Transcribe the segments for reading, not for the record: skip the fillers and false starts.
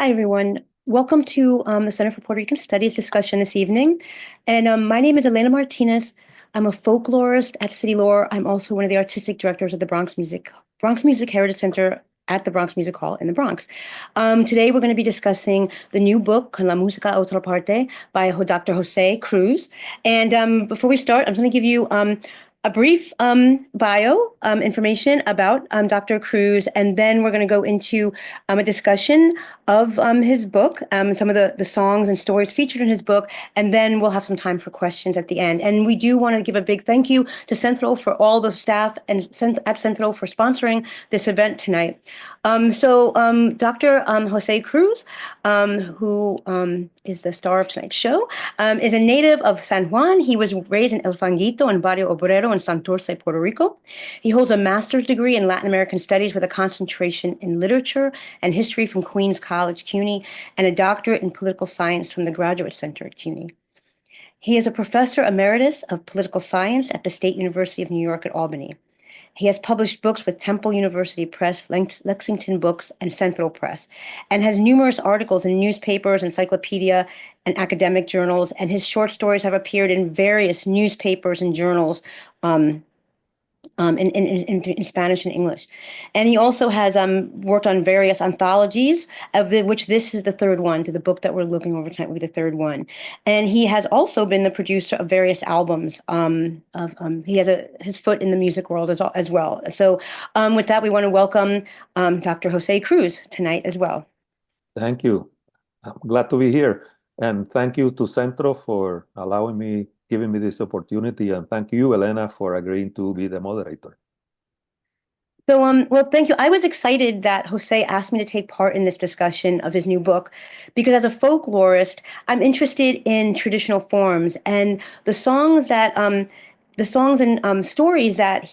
Hi, everyone. Welcome to the Center for Puerto Rican Studies discussion this evening. And my name is Elena Martinez. I'm a folklorist at City Lore. I'm also one of the artistic directors of the Bronx Music Heritage Center at the Bronx Music Hall in the Bronx. Today, we're going to be discussing the new book, La música, otra, parte, by Dr. Jose Cruz. And before we start, I'm going to give you a brief bio information about Dr. Cruz, and then we're going to go into a discussion of his book, some of the songs and stories featured in his book, and then we'll have some time for questions at the end. And we do want to give a big thank you to Centro for all the staff and at Centro for sponsoring this event tonight. Dr. Jose Cruz, who is the star of tonight's show, is a native of San Juan. He was raised in El Fanguito and Barrio Obrero in Santurce, Puerto Rico. He holds a master's degree in Latin American Studies with a concentration in literature and history from Queens College, CUNY, and a doctorate in political science from the Graduate Center at CUNY. He is a professor emeritus of political science at the State University of New York at Albany. He has published books with Temple University Press, Lexington Books, and Centro Press, and has numerous articles in newspapers, encyclopedia, and academic journals, and his short stories have appeared in various newspapers and journals in Spanish and English. And he also has worked on various anthologies, which this is the third one. To the book that we're looking over tonight will be the third one. And he has also been the producer of various albums. He has his foot in the music world as well. So with that, we want to welcome Dr. Jose Cruz tonight as well. Thank you. I'm glad to be here. And thank you to Centro for giving me this opportunity. And thank you, Elena, for agreeing to be the moderator. So, well, thank you. I was excited that Jose asked me to take part in this discussion of his new book because as a folklorist, I'm interested in traditional forms and the songs and stories that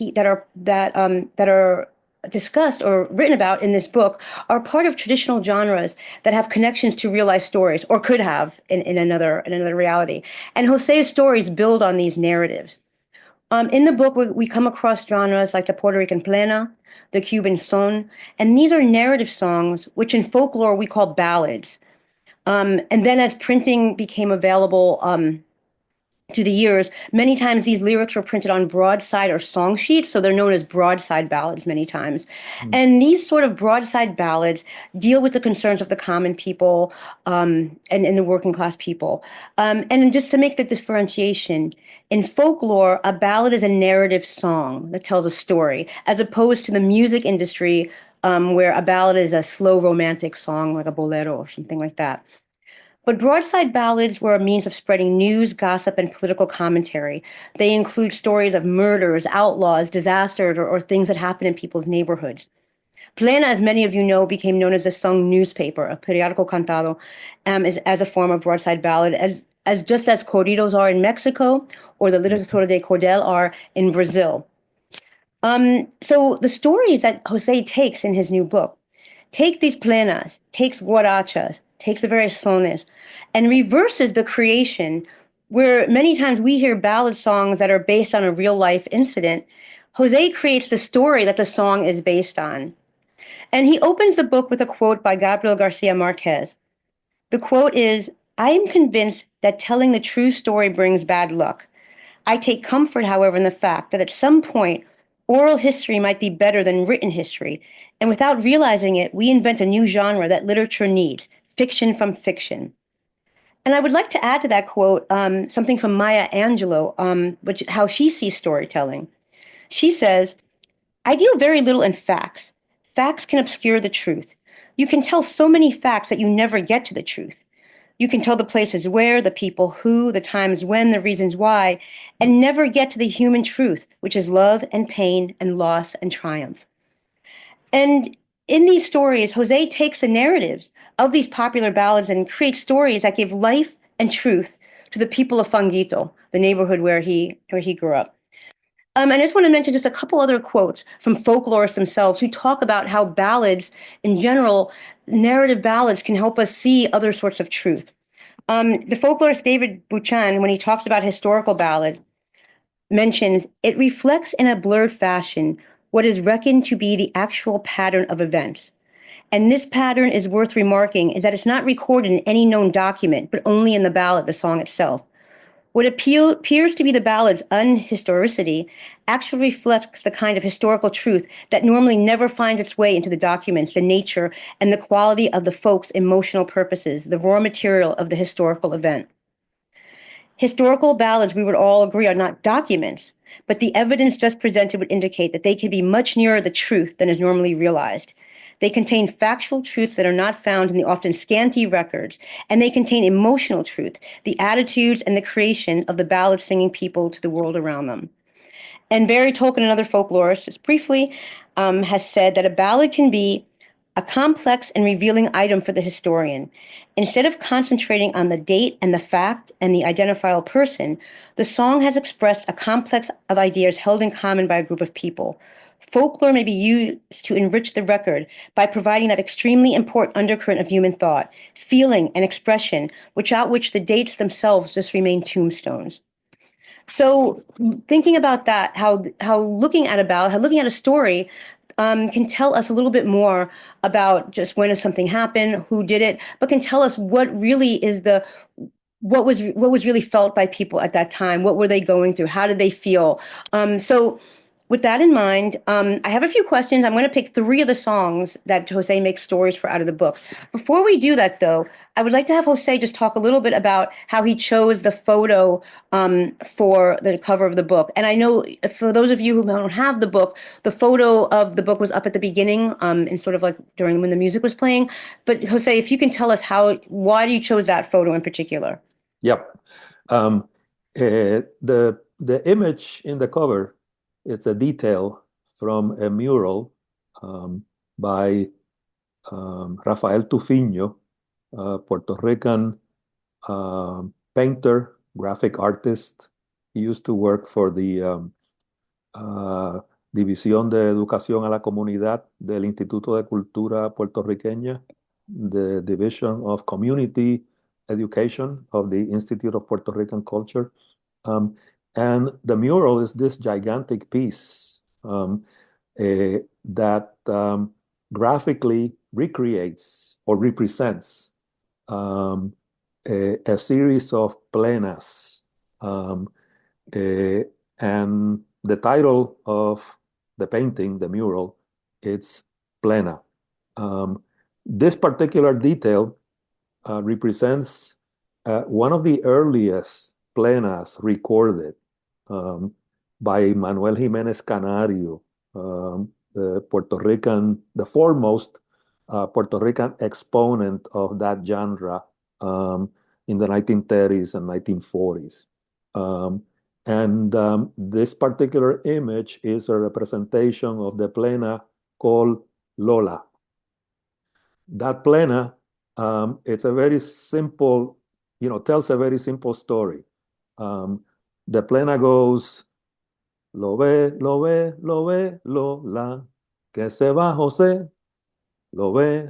are discussed or written about in this book are part of traditional genres that have connections to real life stories or could have in another reality. And Jose's stories build on these narratives. In the book, we come across genres like the Puerto Rican plena, the Cuban son, and these are narrative songs, which in folklore we call ballads. And then as printing became available through the years, many times these lyrics were printed on broadside or song sheets, so they're known as broadside ballads many times. And these sort of broadside ballads deal with the concerns of the common people and the working class people. And just to make the differentiation, in folklore, a ballad is a narrative song that tells a story, as opposed to the music industry, where a ballad is a slow romantic song like a bolero or something like that. But broadside ballads were a means of spreading news, gossip, and political commentary. They include stories of murders, outlaws, disasters, or things that happen in people's neighborhoods. Plena, as many of you know, became known as the sung newspaper, a periódico cantado, as a form of broadside ballad, just as corridos are in Mexico or the literatura de cordel are in Brazil. So the stories that Jose takes in his new book take these plenas, takes guarachas, takes the various sones, and reverses the creation where many times we hear ballad songs that are based on a real life incident. Jose creates the story that the song is based on. And he opens the book with a quote by Gabriel Garcia Marquez. The quote is, "I am convinced that telling the true story brings bad luck. I take comfort, however, in the fact that at some point, oral history might be better than written history, and without realizing it, we invent a new genre that literature needs, fiction from fiction." And I would like to add to that quote something from Maya Angelou, how she sees storytelling. She says, "I deal very little in facts. Facts can obscure the truth. You can tell so many facts that you never get to the truth. You can tell the places where, the people who, the times when, the reasons why, and never get to the human truth, which is love and pain and loss and triumph." And in these stories, Jose takes the narratives of these popular ballads and creates stories that give life and truth to the people of Fanguito, the neighborhood where he grew up. And I just want to mention just a couple other quotes from folklorists themselves who talk about how ballads, in general, narrative ballads can help us see other sorts of truth. The folklorist David Buchan, when he talks about historical ballad, mentions, "It reflects in a blurred fashion what is reckoned to be the actual pattern of events. And this pattern is worth remarking is that it's not recorded in any known document, but only in the ballad, the song itself. What appears to be the ballad's unhistoricity actually reflects the kind of historical truth that normally never finds its way into the documents, the nature and the quality of the folk's emotional purposes, the raw material of the historical event. Historical ballads, we would all agree, are not documents, but the evidence just presented would indicate that they can be much nearer the truth than is normally realized. They contain factual truths that are not found in the often scanty records, and they contain emotional truth, the attitudes and the creation of the ballad singing people to the world around them. And Barry Tolkien, another folklorist, just briefly, has said that a ballad can be a complex and revealing item for the historian. Instead of concentrating on the date and the fact and the identifiable person, the song has expressed a complex of ideas held in common by a group of people. Folklore may be used to enrich the record by providing that extremely important undercurrent of human thought, feeling, and expression, without which the dates themselves just remain tombstones. So thinking about that, how looking at a ballad, how looking at a story can tell us a little bit more about just when something happened, who did it, but can tell us what really is the what was really felt by people at that time. What were they going through? How did they feel? So with that in mind, I have a few questions. I'm going to pick three of the songs that Jose makes stories for out of the book. Before we do that, though, I would like to have Jose just talk a little bit about how he chose the photo for the cover of the book. And I know for those of you who don't have the book, the photo of the book was up at the beginning, and sort of like during when the music was playing. But Jose, if you can tell us why you chose that photo in particular? Yep. The image in the cover, it's a detail from a mural by Rafael Tufino, a Puerto Rican painter, graphic artist. He used to work for the División de Educación a la Comunidad del Instituto de Cultura Puertorriqueña, the Division of Community Education of the Institute of Puerto Rican Culture. And the mural is this gigantic piece that graphically recreates or represents a series of plenas. And the title of the painting, the mural, it's plena. This particular detail represents one of the earliest plenas recorded by Manuel Jiménez Canario, the foremost Puerto Rican exponent of that genre in the 1930s and 1940s. This particular image is a representation of the plena called Lola. That plena, it's a very simple, tells a very simple story. The plena goes, lo ve, Lola, que se va José. Lo ve,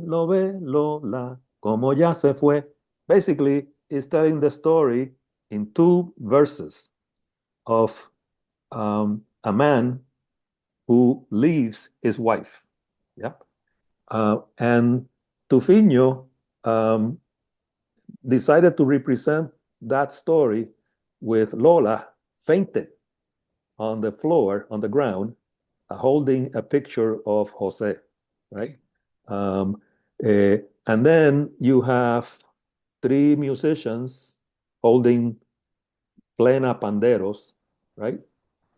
Lola, como ya se fue. Basically, it's telling the story in two verses of a man who leaves his wife. Yeah. And Tufino decided to represent that story with Lola fainted on the floor, on the ground, holding a picture of Jose, right? And then you have three musicians holding plena panderos, right?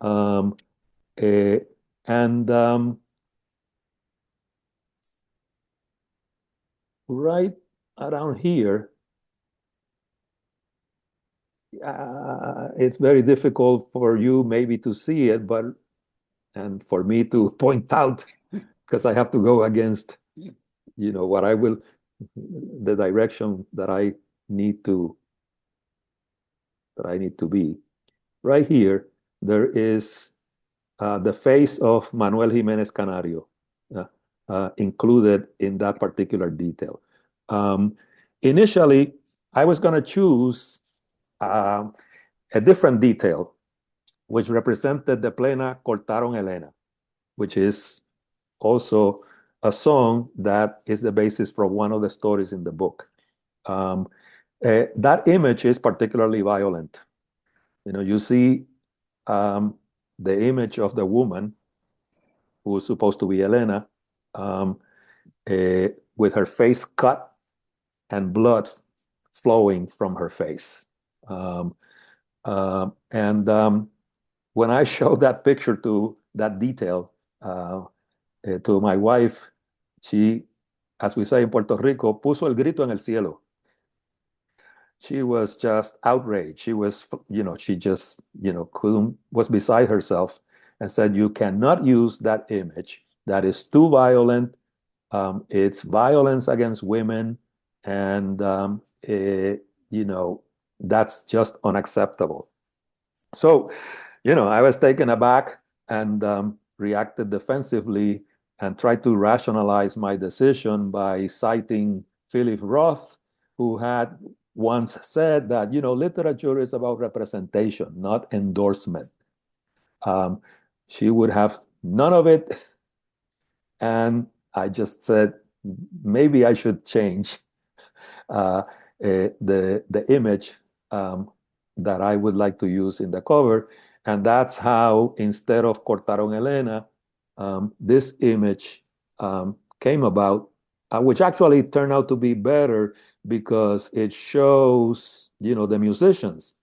And right around here, it's very difficult for you maybe to see it, and for me to point out because I have to go against, the direction that I need to be. Right here, there is the face of Manuel Jiménez Canario included in that particular detail. Initially, I was going to choose a different detail, which represented the plena Cortaron Elena, which is also a song that is the basis for one of the stories in the book. Um, that image is particularly violent. You see um, the image of the woman who's supposed to be Elena, um, with her face cut and blood flowing from her face. Um, and when I showed that picture to that detail to my wife, she, as we say in Puerto Rico, puso el grito en el cielo. She was just outraged. She was, she just, couldn't, was beside herself and said, you cannot use that image. That is too violent. It's violence against women. And, that's just unacceptable. So, I was taken aback and reacted defensively and tried to rationalize my decision by citing Philip Roth, who had once said that, literature is about representation, not endorsement. She would have none of it. And I just said, maybe I should change the image that I would like to use in the cover. And that's how, instead of Cortaron Elena, this image came about, which actually turned out to be better because it shows, the musicians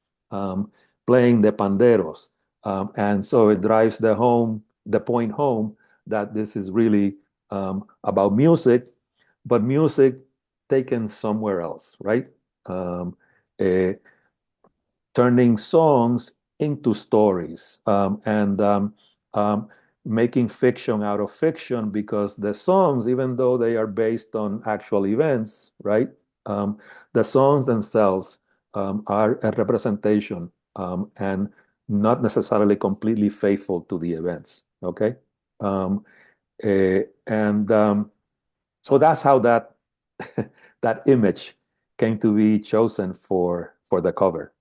playing the panderos. And so it drives the point home that this is really about music, but music taken somewhere else, right? Uh, Turning songs into stories and making fiction out of fiction, because the songs, even though they are based on actual events, right? The songs themselves are a representation and not necessarily completely faithful to the events, okay? And so that's how that that image came to be chosen for the cover.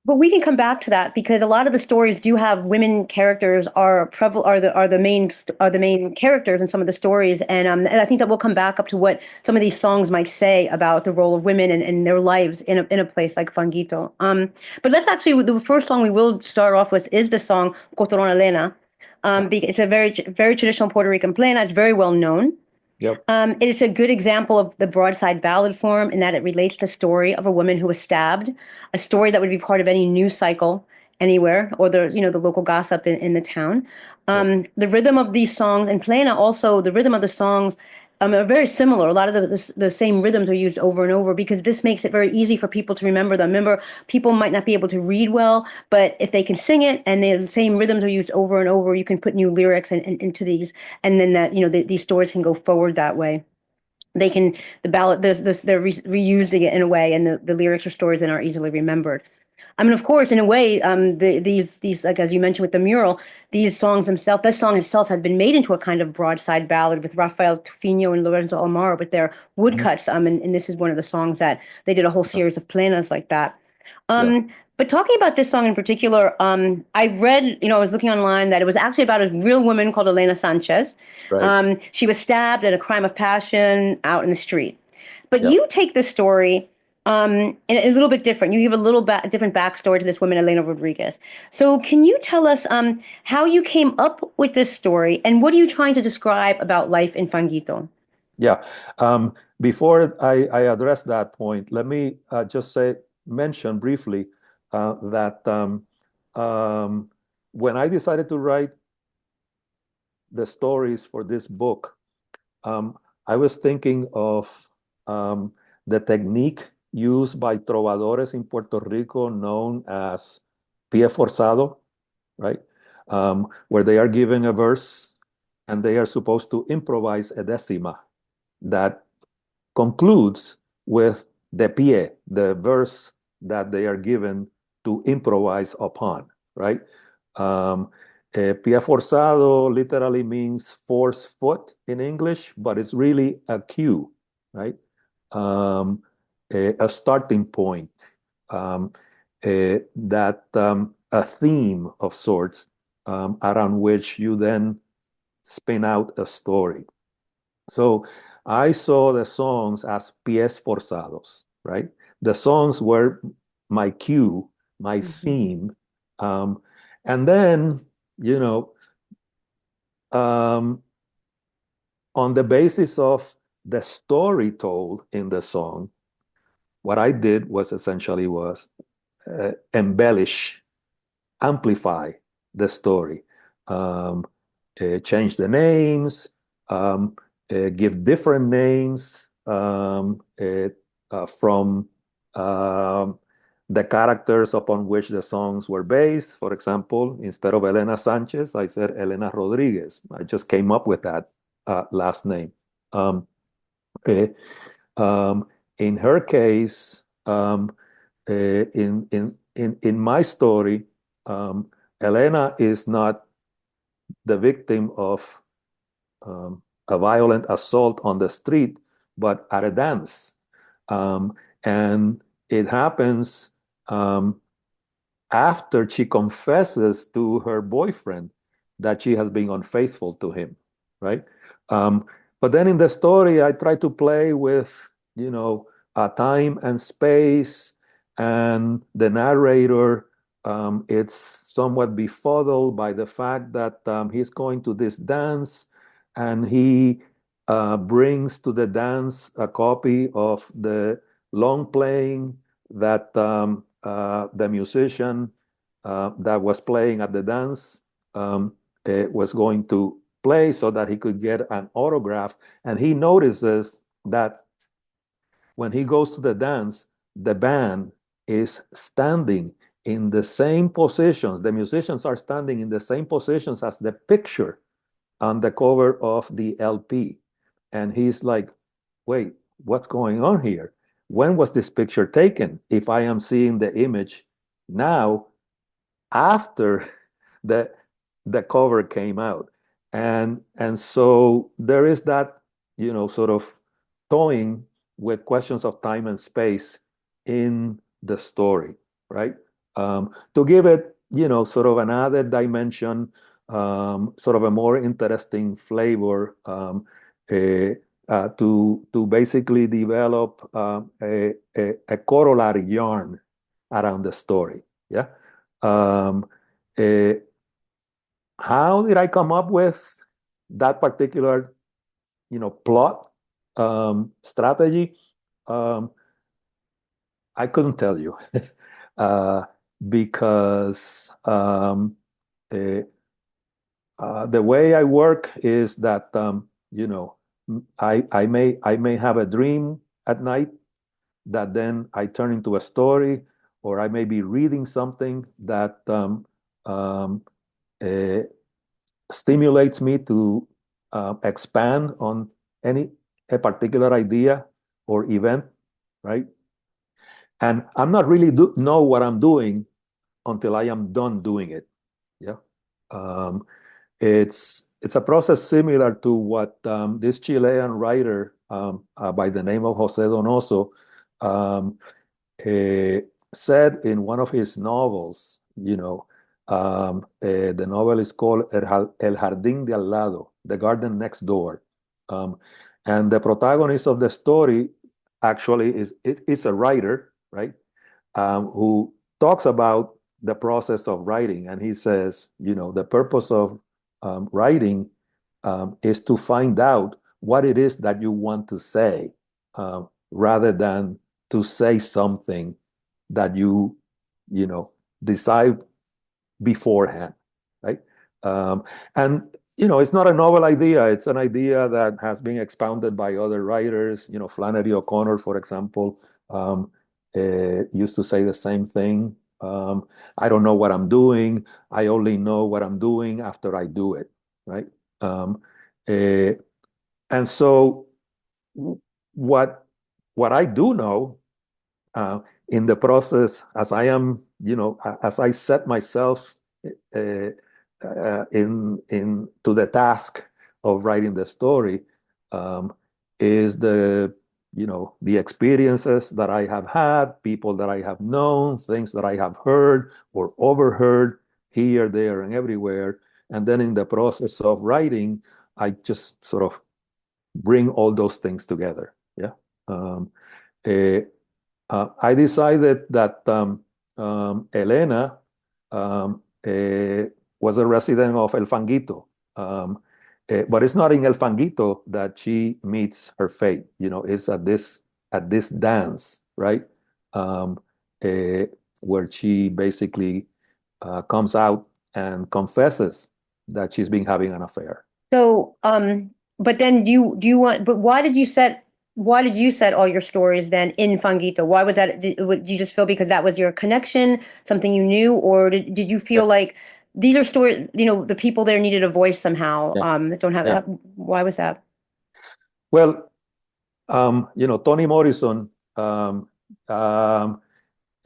But we can come back to that because a lot of the stories do have women characters are the main characters in some of the stories, and I think that we'll come back up to what some of these songs might say about the role of women and their lives in a place like Fanguito. But let's actually, the first song we will start off with is the song Cotoron Elena. It's a very traditional Puerto Rican plena. It's very well known. Yep. It's a good example of the broadside ballad form in that it relates the story of a woman who was stabbed, a story that would be part of any news cycle anywhere, or the local gossip in the town. Yep. The rhythm of these songs and plena also the rhythm of the songs are very similar. A lot of the same rhythms are used over and over because this makes it very easy for people to remember them. Remember, people might not be able to read well, but if they can sing it and the same rhythms are used over and over, you can put new lyrics into these, and then these stories can go forward that way. They can the ballad they're reusing it in a way, and the lyrics or stories then are easily remembered. I mean, of course, in a way, these like as you mentioned with the mural, these songs themselves, that song itself has been made into a kind of broadside ballad with Rafael Tufino and Lorenzo Almaro with their Mhm. woodcuts. And this is one of the songs that they did a whole series of plenas like that. Yeah. But talking about this song in particular, I read, I was looking online that it was actually about a real woman called Elena Sanchez. Right. She was stabbed in a crime of passion out in the street. But Yeah. you take this story and a little bit different. You give a little different backstory to this woman, Elena Rodriguez. So, can you tell us how you came up with this story and what are you trying to describe about life in Fanguito? Yeah. Before I address that point, let me just mention briefly that when I decided to write the stories for this book, I was thinking of the technique used by trovadores in Puerto Rico known as pie forzado, right? Where they are given a verse and they are supposed to improvise a decima that concludes with the pie, the verse that they are given to improvise upon, right? Um, Pie forzado literally means force foot in English, but it's really a cue, right? Um, a starting point, um, that a theme of sorts around which you then spin out a story. So I saw the songs as pies forzados, right? The songs were my cue, my Mhm. theme. Um, and then, you know, um, on the basis of the story told in the song, what I did was essentially was embellish, amplify the story, um, change the names, um, give different names from um, the characters upon which the songs were based. For example, instead of Elena Sanchez, I said Elena Rodriguez. I just came up with that last name. Um, uh, um, in her case, in my story, Elena is not the victim of a violent assault on the street, but at a dance, um, and it happens um, after she confesses to her boyfriend that she has been unfaithful to him, right? Um, but then in the story, I try to play with, time and space, and the narrator. It's somewhat befuddled by the fact that he's going to this dance, and he brings to the dance a copy of the long playing that the musician that was playing at the dance was going to play so that he could get an autograph. And he notices that when he goes to the dance, the band is standing in the same positions. The musicians are standing in the same positions as the picture on the cover of the LP. And he's like, wait, what's going on here? When was this picture taken? If I am seeing the image now after the the cover came out. And so there is that, sort of toying with questions of time and space in the story, right? To give it, sort of an added dimension, sort of a more interesting flavor, to basically develop a corollary yarn around the story. Yeah. Um, uh, how did I come up with that particular, plot strategy? Um, I couldn't tell you uh, because uh, the way I work is that I may have a dream at night that then I turn into a story, or I may be reading something that uh, stimulates me to expand on any a particular idea or event, right? And I'm not really know what I'm doing until I am done doing it. Yeah. Um, it's a process similar to what this Chilean writer by the name of Jose Donoso um, uh, said in one of his novels. The novel is called El Jardín de Al Lado, The Garden Next Door. Um, and the protagonist of the story actually is a writer, right? Who talks about the process of writing. And he says, the purpose of writing is to find out what it is that you want to say, rather than to say something that you know, decide beforehand, right? Um, and it's not a novel idea. It's an idea that has been expounded by other writers. Flannery O'Connor, for example, used to say the same thing. I don't know what I'm doing. I only know what I'm doing after I do it, right? Um, uh, and so, what what I do know uh, in the process, as I am, as I set myself uh, in to the task of writing the story, um, is the experiences that I have had, people that I have known, things that I have heard or overheard here, there, and everywhere, And then in the process of writing, I just sort of bring all those things together. Yeah. Um, uh, I decided that Elena um, uh, was a resident of El Fanguito. But it's not in El Fanguito that she meets her fate. It's at this dance, right? Um, uh, where she basically comes out and confesses that she's been having an affair. So, but then do you want, but why did you set all your stories then in Fangito? Why was that? Did you just feel because that was your connection, something you knew, or did you Yeah, feel like these are stories, the people there needed a voice somehow, yeah, that don't have, yeah. why was that? Well, Toni Morrison um, um,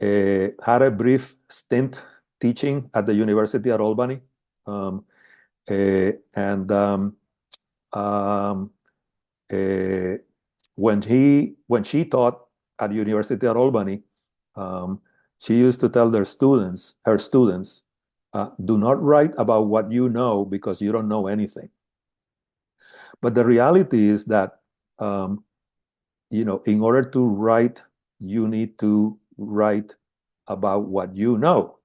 had a brief stint teaching at the University at Albany. Um, and um, uh, when she taught at University at Albany, um, she used to tell her students, do not write about what you know because you don't know anything. But the reality is that um, in order to write, you need to write about what you know.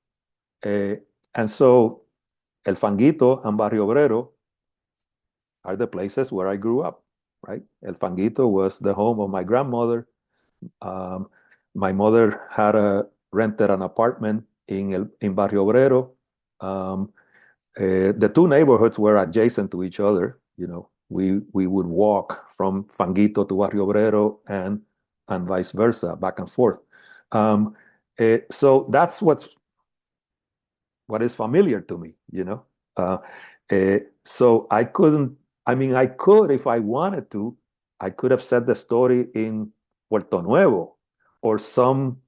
Uh, and so El Fanguito and Barrio Obrero are the places where I grew up, right? El Fanguito was the home of my grandmother. Um, my mother had rented an apartment in Barrio Obrero. Um, the two neighborhoods were adjacent to each other. We would walk from Fanguito to Barrio Obrero and vice versa, back and forth. So that's what is familiar to me. Uh, so I couldn't. I mean, I could if I wanted to. I could have set the story in Puerto Nuevo or some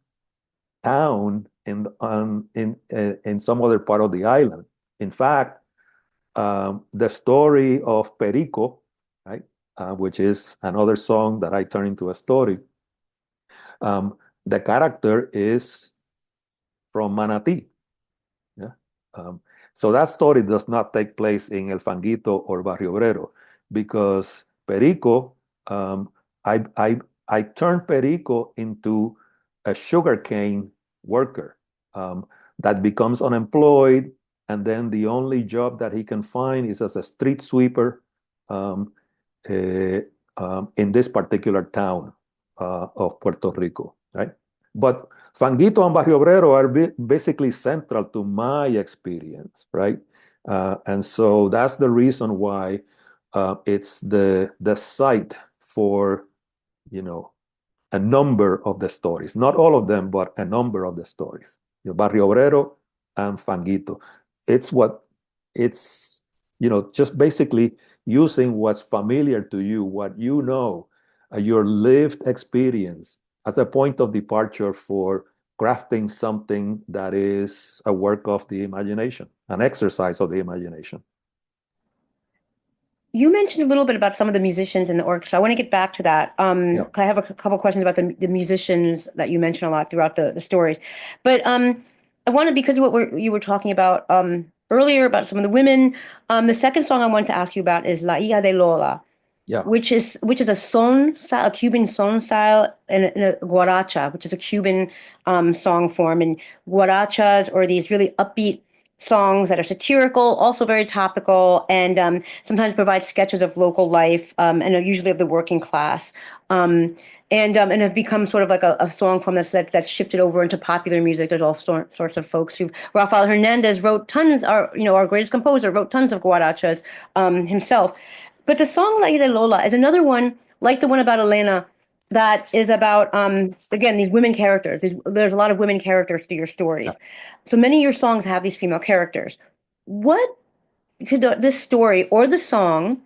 town in some other part of the island. In fact, the story of Perico, right, which is another song that I turn into a story. The character is from Manatí. Yeah. Um, so that story does not take place in El Fanguito or Barrio Obrero because Perico, um, I turned Perico into a sugarcane worker that becomes unemployed, and then the only job that he can find is as a street sweeper um, uh, in this particular town of Puerto Rico, right? But Fanguito and Barrio Obrero are basically central to my experience, right? And so that's the reason why it's the site for, you know, a number of the stories. Not all of them, but a number of the stories. Barrio Obrero and Fanguito. It's what it's, just basically using what's familiar to you, what you know, your lived experience as a point of departure for crafting something that is a work of the imagination, an exercise of the imagination. You mentioned a little bit about some of the musicians in the orchestra. I want to get back to that. Yeah. 'Cause I have a couple questions about the musicians that you mentioned a lot throughout the stories. But I wanted, because of what you were talking about earlier about some of the women, the second song I wanted to ask you about is La Hija de Lola, Yeah. which is a son style, a Cuban son style, and a guaracha, which is a Cuban song form. And guarachas, or these really upbeat songs that are satirical, also very topical, and sometimes provide sketches of local life, and are usually of the working class. And have become sort of like a song form that's shifted over into popular music. There's all sorts of folks who Rafael Hernandez wrote tons. Our greatest composer wrote tons of guarachas himself. But the song La Ida Lola is another one, like the one about Elena, that is about, again, these women characters. There's a lot of women characters to your stories. So many of your songs have these female characters. What could this story or the song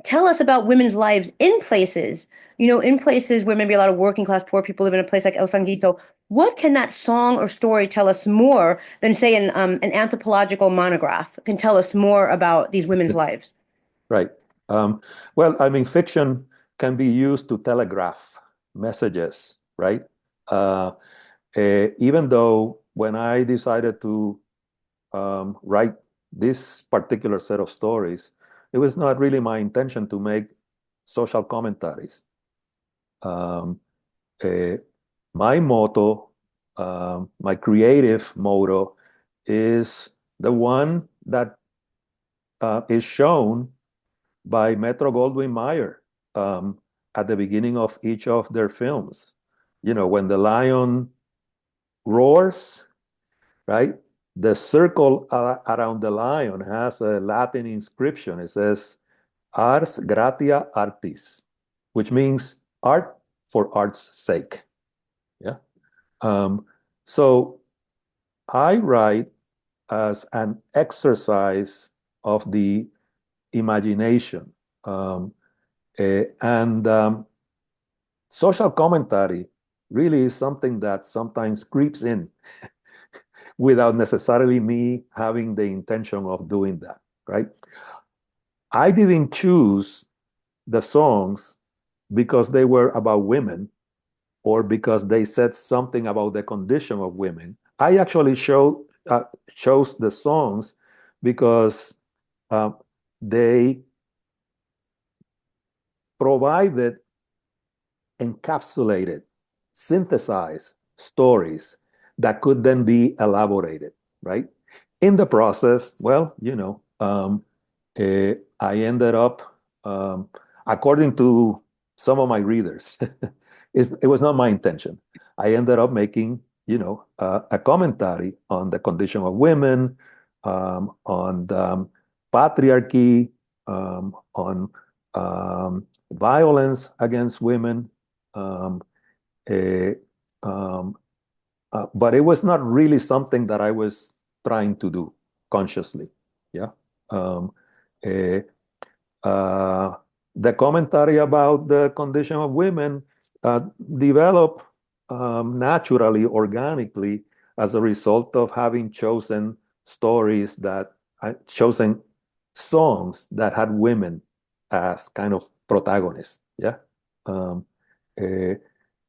tell us about women's lives in places where maybe a lot of working class poor people live, in a place like El Fanguito? What can that song or story tell us more than, say, an anthropological monograph can tell us more about these women's lives? Right. Um, well, I mean, fiction can be used to telegraph messages, right? Uh, Even though when I decided to write this particular set of stories, it was not really my intention to make social commentaries. Um, my motto, my creative motto, is the one that is shown by Metro Goldwyn Mayer at the beginning of each of their films. You know, when the lion roars, right? The circle around the lion has a Latin inscription. It says Ars Gratia Artis, which means art for art's sake. Yeah. So I write as an exercise of the imagination. And social commentary really is something that sometimes creeps in without necessarily me having the intention of doing that, right? I didn't choose the songs because they were about women or because they said something about the condition of women. I actually chose the songs because they provided encapsulated, synthesized stories that could then be elaborated, right? In the process, well, I ended up, according to some of my readers, it was not my intention. I ended up making, a commentary on the condition of women, on patriarchy, on violence against women, um, eh, um, but it was not really something that I was trying to do consciously. Yeah. Um, eh, uh, the commentary about the condition of women uh, developed naturally, organically, as a result of having chosen stories that chosen songs that had women as kind of protagonists. Yeah. Um, uh,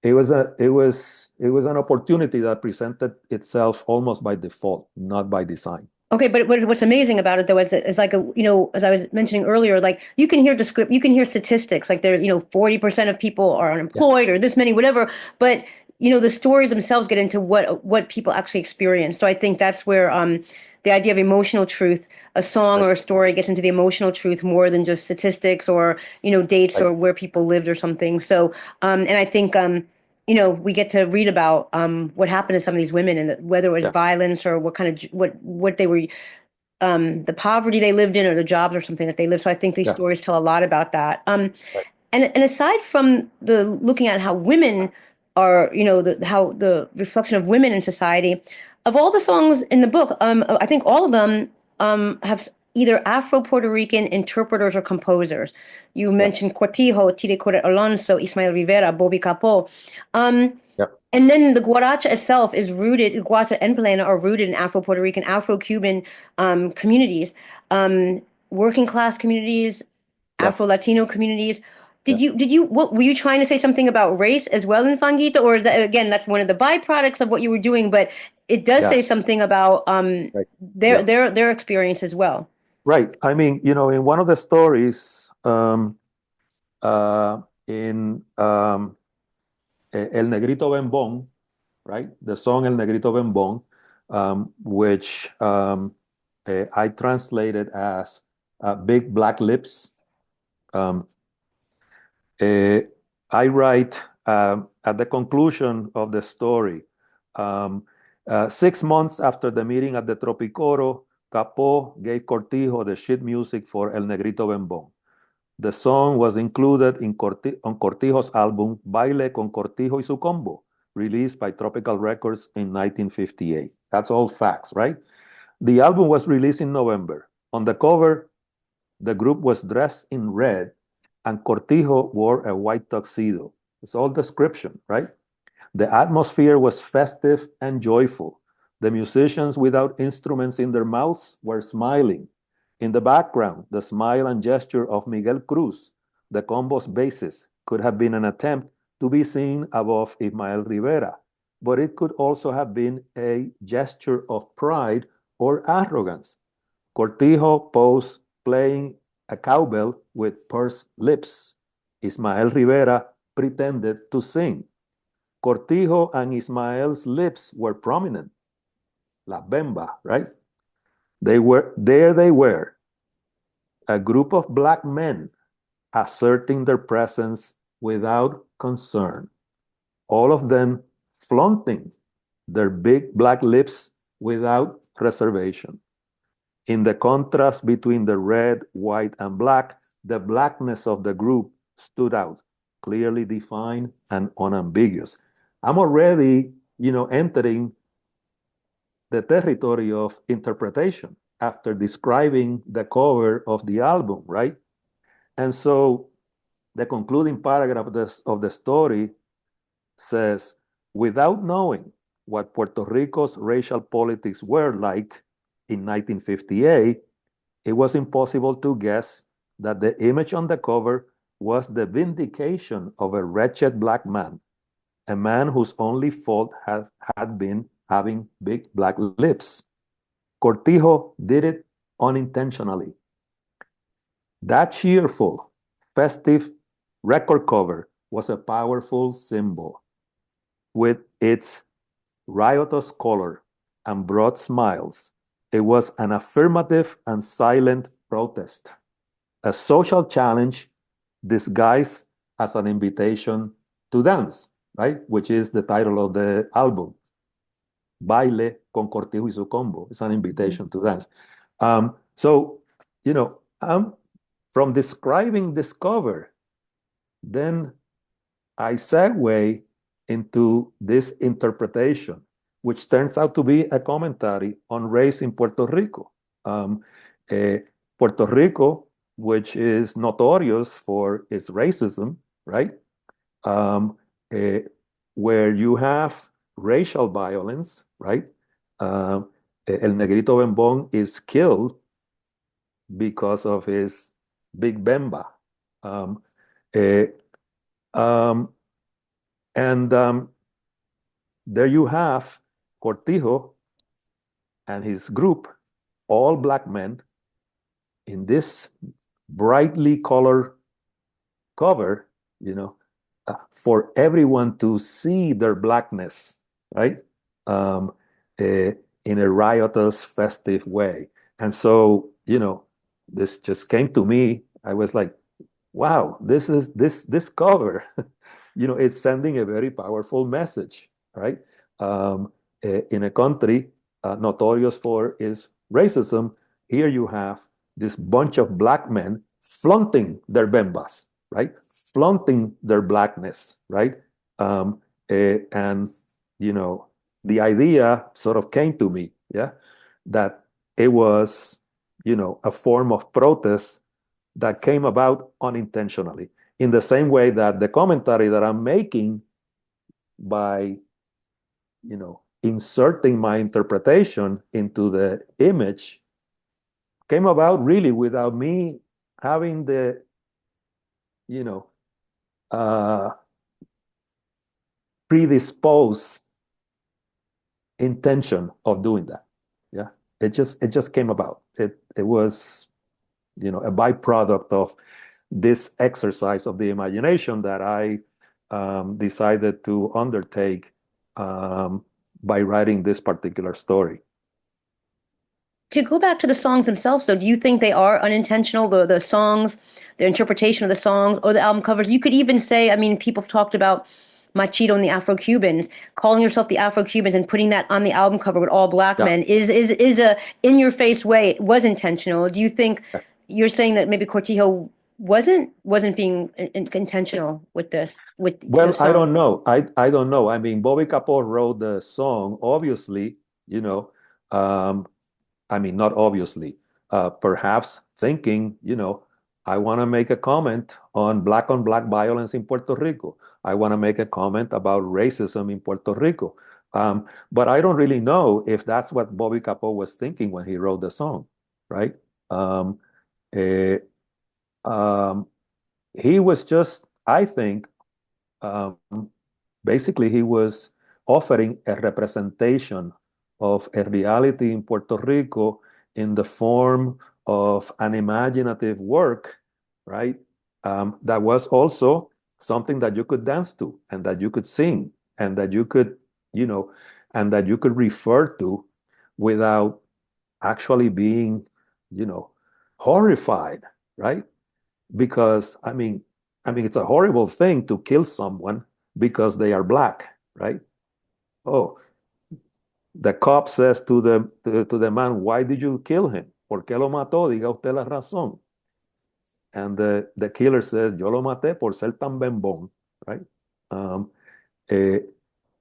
it was an opportunity that presented itself almost by default, not by design. Okay, but what's amazing about it though is like as I was mentioning earlier, like you can hear you can hear statistics, like there's 40% of people are Yeah, unemployed or this many, whatever. But the stories themselves get into what people actually experience. So I think that's where the idea of emotional truth, a song right, or a story gets into the emotional truth more than just statistics or dates right. or where people lived or something. So and I think we get to read about what happened to some of these women and whether it was Yeah, violence or what kind of what they were, the poverty they lived in or the jobs or something that they lived. So I think these yeah, stories tell a lot about that. right, And aside from the looking at how women are, how the reflection of women in society, of all the songs in the book, I think all of them have either Afro-Puerto Rican interpreters or composers. You yeah, mentioned Cortijo, Tide Corre Alonso, Ismael Rivera, Bobby Capó. Um, yeah, and then the guaracha itself is rooted, guaracha and plena are rooted in Afro-Puerto Rican, Afro-Cuban communities, working class communities, yeah, Afro-Latino communities. yeah, What were you trying to say something about race as well in Fanguito? Or is that, again, that's one of the byproducts of what you were doing, but it does yeah, say something about right, their yeah, their experience as well. right. I mean, in one of the stories, uh, in El Negrito Bembón, right? The song El Negrito Bembón, which I translated as Big Black Lips. Um, uh, I write at the conclusion of the story, um, 6 months after the meeting at the Tropicoro, Capó gave Cortijo the sheet music for El Negrito Bembón. The song was included on Cortijo's album Baile con Cortijo y su Combo, released by Tropical Records in 1958. That's all facts, right? The album was released in November. On the cover, the group was dressed in red and Cortijo wore a white tuxedo. It's all description, right? The atmosphere was festive and joyful. The musicians without instruments in their mouths were smiling. In the background, the smile and gesture of Miguel Cruz, the combo's bassist, could have been an attempt to be seen above Ismael Rivera, but it could also have been a gesture of pride or arrogance. Cortijo posed playing a cowbell with pursed lips. Ismael Rivera pretended to sing. Cortijo and Ismael's lips were prominent. La bemba, right? They were, a group of black men asserting their presence without concern, all of them flaunting their big black lips without reservation. In the contrast between the red, white, and black, the blackness of the group stood out, clearly defined and unambiguous. I'm already, entering the territory of interpretation after describing the cover of the album, right? And so the concluding paragraph of the story says, without knowing what Puerto Rico's racial politics were like in 1958, it was impossible to guess that the image on the cover was the vindication of a wretched black man, a man whose only fault had been having big black lips. Cortijo did it unintentionally. That cheerful, festive record cover was a powerful symbol. With its riotous color and broad smiles, it was an affirmative and silent protest, a social challenge disguised as an invitation to dance, right? Which is the title of the album. Baile con Cortijo y su combo. It's an invitation to dance. So, from describing this cover, then I segue into this interpretation, which turns out to be a commentary on race in Puerto Rico. Puerto Rico, which is notorious for its racism, right? Where you have racial violence, right? El Negrito Bembón is killed because of his big bemba. Eh, um, and there you have Cortijo and his group, all black men, in this brightly colored cover, for everyone to see their blackness, right? In a riotous, festive way. And so, this just came to me. I was like, wow, this cover, it's sending a very powerful message, right? In a country notorious for its racism, here you have this bunch of black men flaunting their bembas, right? Flaunting their blackness, right? And the idea sort of came to me, yeah, that it was, a form of protest that came about unintentionally. In the same way that the commentary that I'm making by, inserting my interpretation into the image came about really without me having the, uh, predisposed intention of doing that. Yeah, it just came about. It was, a byproduct of this exercise of the imagination that I decided to undertake by writing this particular story. To go back to the songs themselves, though, do you think they are unintentional? The songs, the interpretation of the songs, or the album covers? You could even say, I mean, people have talked about Machito and the Afro-Cubans, calling yourself the Afro-Cubans and putting that on the album cover with all black Yeah. men is a in your face way. It was intentional. Do you think you're saying that maybe Cortijo wasn't being intentional with this with Well, the I song? don't know. I don't know. I mean, Bobby Capó wrote the song, obviously, um, I mean, not obviously, perhaps thinking, I want to make a comment on black violence in Puerto Rico. I want to make a comment about racism in Puerto Rico. But I don't really know if that's what Bobby Capó was thinking when he wrote the song, right? Um, eh, um, he was just, I think, um, basically he was offering a representation of a reality in Puerto Rico in the form of an imaginative work, right? That was also something that you could dance to and that you could sing and that you could, you know, and that you could refer to without actually being, horrified, right? Because it's a horrible thing to kill someone because they are black, right? Oh, the cop says to the man, "Why did you kill him? ¿Por qué lo mató? Diga usted la razón." And the killer says, "Yo lo maté por ser tan bembón," right? Um, eh,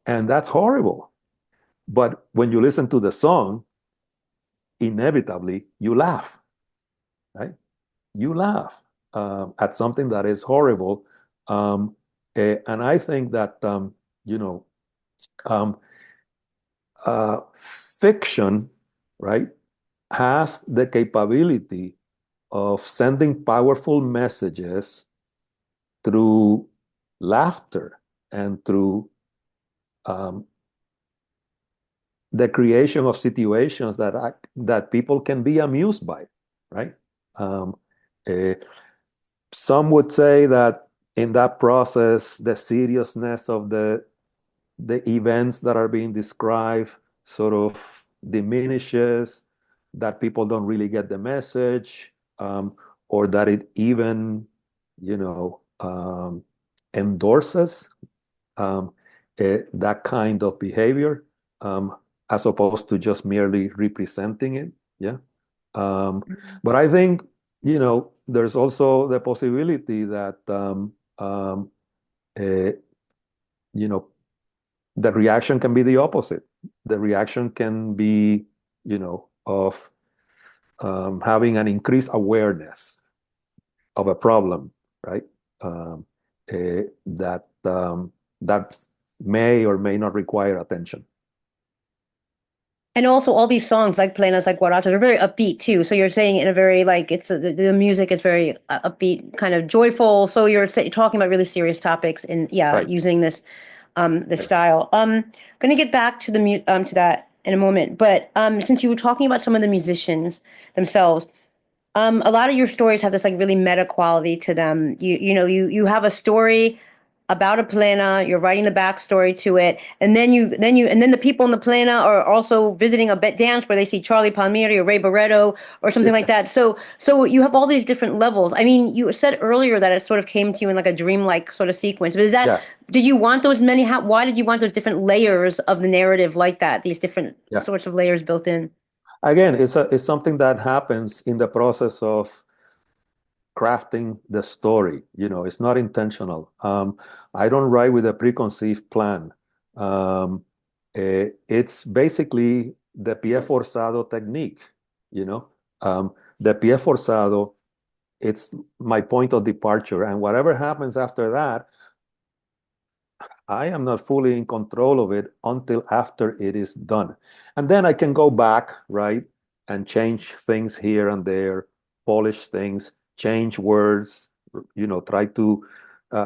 and that's horrible. But when you listen to the song, inevitably you laugh, right? You laugh at something that is horrible. Um, and I think that, you know, um, fiction, right, has the capability of sending powerful messages through laughter and through um, the creation of situations that people can be amused by, right? Um, uh, some would say that in that process, the seriousness of the events that are being described sort of diminishes, that people don't really get the message, or that it even, you know, endorses that kind of behavior, as opposed to just merely representing it. Yeah. But I think, there's also the possibility that, uh, you know, the reaction can be the opposite. The reaction can be, of having an increased awareness of a problem, right? Um, that may or may not require attention. And also all these songs like Plenas, like Guarachas are very upbeat too. So you're saying in a very like the music is very upbeat, kind of joyful. So you're talking about really serious topics and yeah, Right. using this Yeah. style. Going to get back to to that in a moment, but since you were talking about some of the musicians themselves, a lot of your stories have this like really meta quality to them. You have a story about a plana, you're writing the backstory to it, and then the people in the plana are also visiting a bet dance where they see Charlie Palmieri or Ray Barretto or something like that. So you have all these different levels. I mean, you said earlier that it sort of came to you in like a dreamlike sort of sequence. But is that Yeah. did you want those many? Why did you want those different layers of the narrative like that? These different Yeah. sorts of layers built in. Again, it's something that happens in the process of crafting the story. It's not intentional. I don't write with a preconceived plan. It's basically the pie forzado technique. You know, the pie forzado. It's my point of departure, and whatever happens after that, I am not fully in control of it until after it is done. And then I can go back, right, and change things here and there, polish things, change words, try to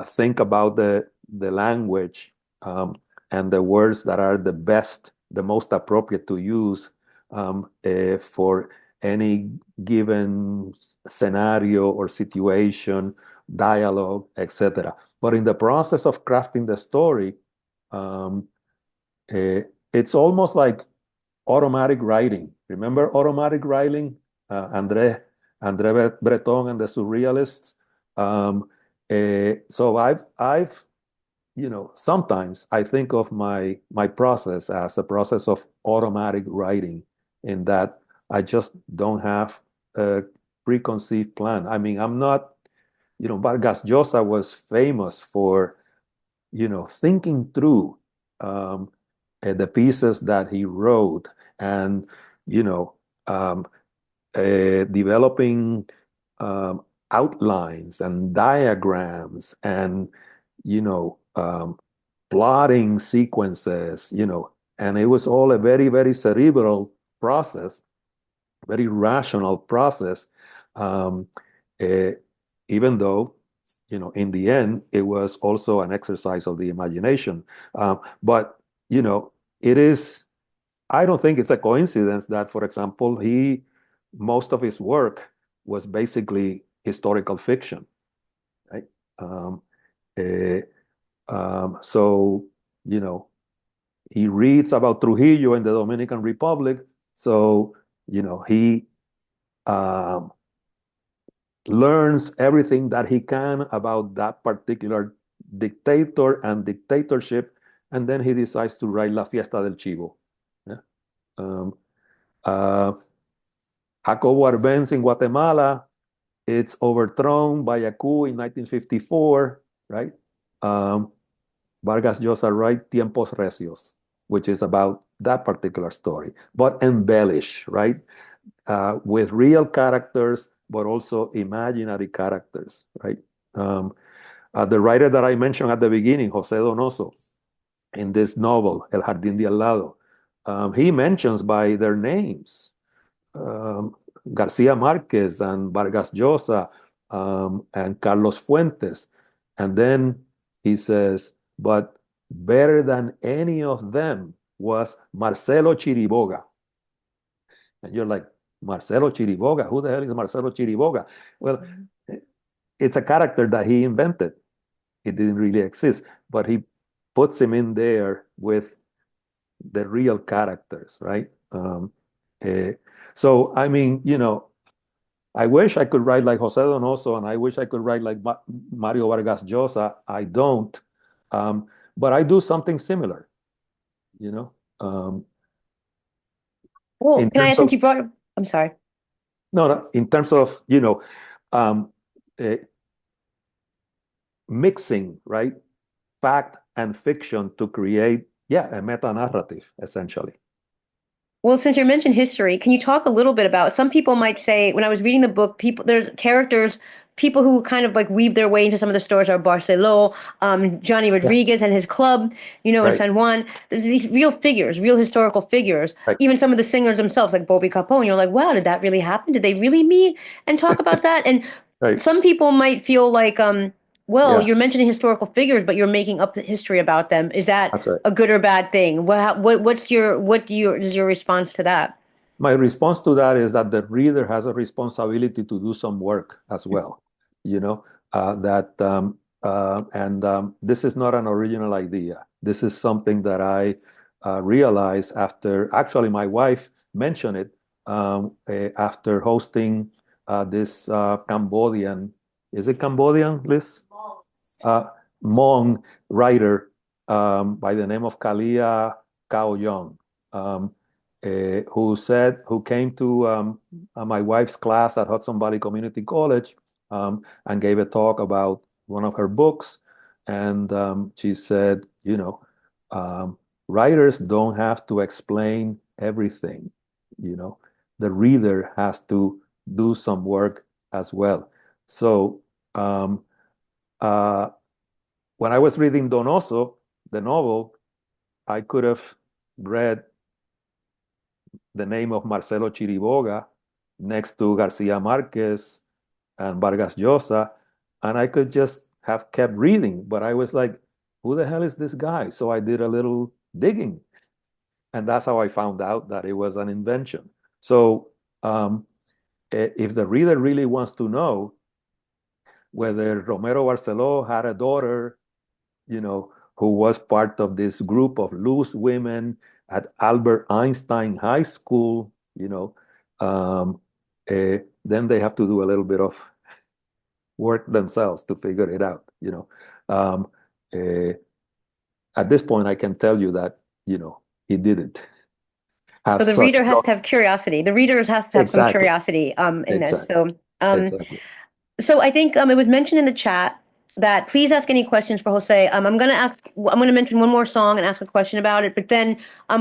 think about the language, and the words that are the best, the most appropriate to use for any given scenario or situation, dialogue, etc. But in the process of crafting the story, um, it's almost like automatic writing. Remember automatic writing? André Breton and the Surrealists. So I've sometimes I think of my process as a process of automatic writing, in that I just don't have a preconceived plan. I mean, I'm not, Vargas Llosa was famous for, thinking through the pieces that he wrote, and, you know, um, developing outlines and diagrams and, you know, um, plotting sequences, and it was all a very, very cerebral process, very rational process. Um, eh, Even though, in the end, it was also an exercise of the imagination. But, it is, I don't think it's a coincidence that, for example, he most of his work was basically historical fiction, right? Um, eh, so, you know, he reads about Trujillo in the Dominican Republic. So, he um, learns everything that he can about that particular dictator and dictatorship. And then he decides to write La Fiesta del Chivo. Yeah? Um, uh, Jacobo Arbenz in Guatemala, it's overthrown by a coup in 1954, right? Um, Vargas Llosa write Tiempos Recios, which is about that particular story, but embellish, right? With real characters, but also imaginary characters, right? Um, the writer that I mentioned at the beginning, Jose Donoso, in this novel, El Jardín de Al Lado, he mentions by their names Garcia Marquez and Vargas Llosa and Carlos Fuentes. And then he says, but better than any of them was Marcelo Chiriboga. And you're like, Marcelo Chiriboga? Who the hell is Marcelo Chiriboga? Well, it's a character that he invented. It didn't really exist, but he puts him in there with the real characters, right? Eh, so, I mean, I wish I could write like Jose Donoso, and I wish I could write like Mario Vargas Llosa. I don't, but I do something similar, you know. Well, In can I terms ask, since of you brought, I'm sorry. no, no, in terms of um, uh, mixing, right, fact and fiction to create, yeah, a meta narrative essentially. Well, since you mentioned history, can you talk a little bit about, some people might say, when I was reading the book, people, there's characters, people who kind of like weave their way into some of the stories are Barceló, Johnny Yeah, Rodriguez and his club, in right, San Juan. There's these real figures, real historical figures, right, even some of the singers themselves, like Bobby Capone. You're like, wow, did that really happen? Did they really meet and talk about that? And right. some people might feel like, well, Yeah, you're mentioning historical figures, but you're making up the history about them. Is that that's right. a good or bad thing? What do you is your response to that? My response to that is that the reader has a responsibility to do some work as well. That and this is not an original idea. This is something that I realized after actually my wife mentioned it after hosting this Cambodian, is it Cambodian, Liz? Uh, Hmong writer by the name of Kalia Kao Young. Who came to my wife's class at Hudson Valley Community College and gave a talk about one of her books. And she said, writers don't have to explain everything. You know, the reader has to do some work as well. So uh, when I was reading Donoso, the novel, I could have read the name of Marcelo Chiriboga next to Garcia Marquez and Vargas Llosa, and I could just have kept reading, but I was like, who the hell is this guy? So I did a little digging, and that's how I found out that it was an invention. So if the reader really wants to know whether Romero Barceló had a daughter, who was part of this group of loose women at Albert Einstein High School, um, then they have to do a little bit of work themselves to figure it out, Um, uh, at this point, I can tell you that, he didn't have So the such reader has to thought. have curiosity. The readers have to have some Exactly, curiosity in this. exactly, exactly. So I think it was mentioned in the chat that please ask any questions for Jose. I'm going to mention one more song and ask a question about it, but then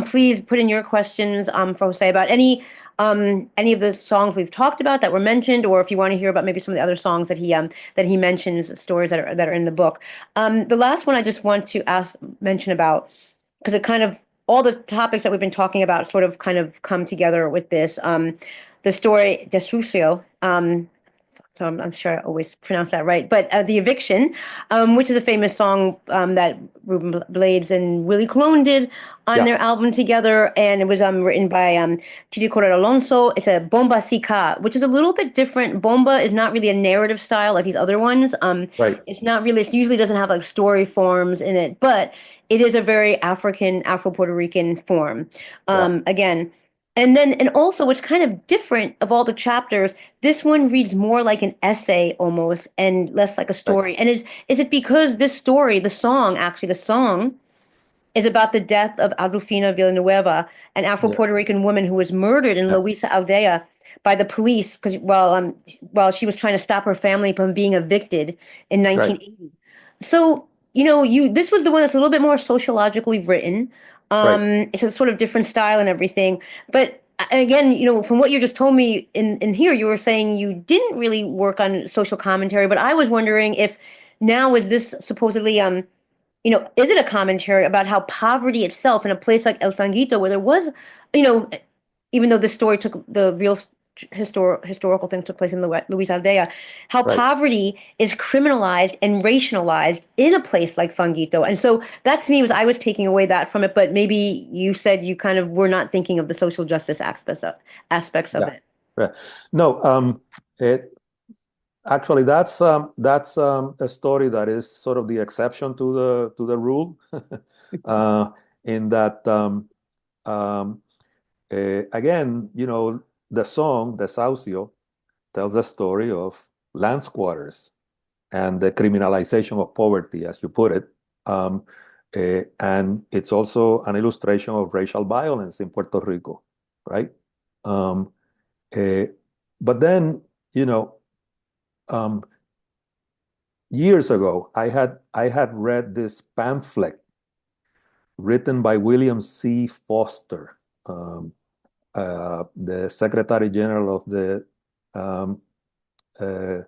please put in your questions for Jose about any of the songs we've talked about that were mentioned, or if you want to hear about maybe some of the other songs that he mentions, stories that are in the book. The last one I just want to mention about, because it kind of, all the topics that we've been talking about sort of kind of come together with this. The story Destrucio. So I'm sure I always pronounce that right. But The Eviction, which is a famous song that Ruben Blades and Willie Colon did on Yeah, their album together. And it was written by Titi Correa Alonso. It's a bomba sica, which is a little bit different. Bomba is not really a narrative style like these other ones. right. It's not really, it usually doesn't have like story forms in it, but it is a very African, Afro-Puerto Rican form. Yeah, Again, and also what's kind of different of all the chapters, this one reads more like an essay almost and less like a right, story. And is it because this story, the song, actually, the song is about the death of Agrufina Villanueva, an yeah, Afro-Puerto Rican woman who was murdered in yeah, Loíza Aldea by the police because while she was trying to stop her family from being evicted in right, 1980. So, this was the one that's a little bit more sociologically written. right. It's a sort of different style and everything. But again, from what you just told me in here, you were saying you didn't really work on social commentary, but I was wondering if now is this supposedly is it a commentary about how poverty itself in a place like El Fanguito, where there was, you know, even though the story took the real historical thing took place in Luis Aldea, how Right. poverty is criminalized and racialized in a place like Fanguito. And so that to me was I was taking away that from it, but maybe you said you kind of were not thinking of the social justice aspects of Yeah. it. Right. No, it actually that's a story that is sort of the exception to the rule, uh, in that um, again, the song, the Saucio, tells a story of land squatters and the criminalization of poverty, as you put it. Um, and it's also an illustration of racial violence in Puerto Rico, right? Um, uh, but then, you know, um, years ago, I had read this pamphlet written by William C. Foster, the Secretary General of the um, uh,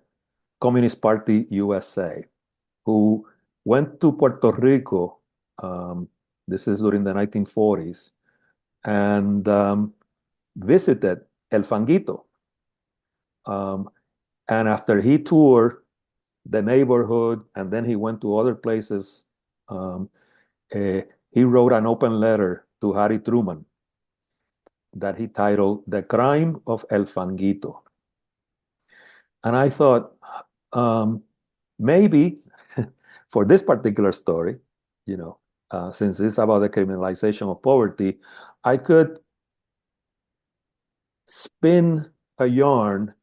Communist Party USA, who went to Puerto Rico. Um, this is during the 1940s, and visited El Fanguito. Um, and after he toured the neighborhood, and then he went to other places, um, uh, he wrote an open letter to Harry Truman that he titled "The Crime of El Fanguito." And I thought, um, maybe for this particular story, you know, since it's about the criminalization of poverty, I could spin a yarn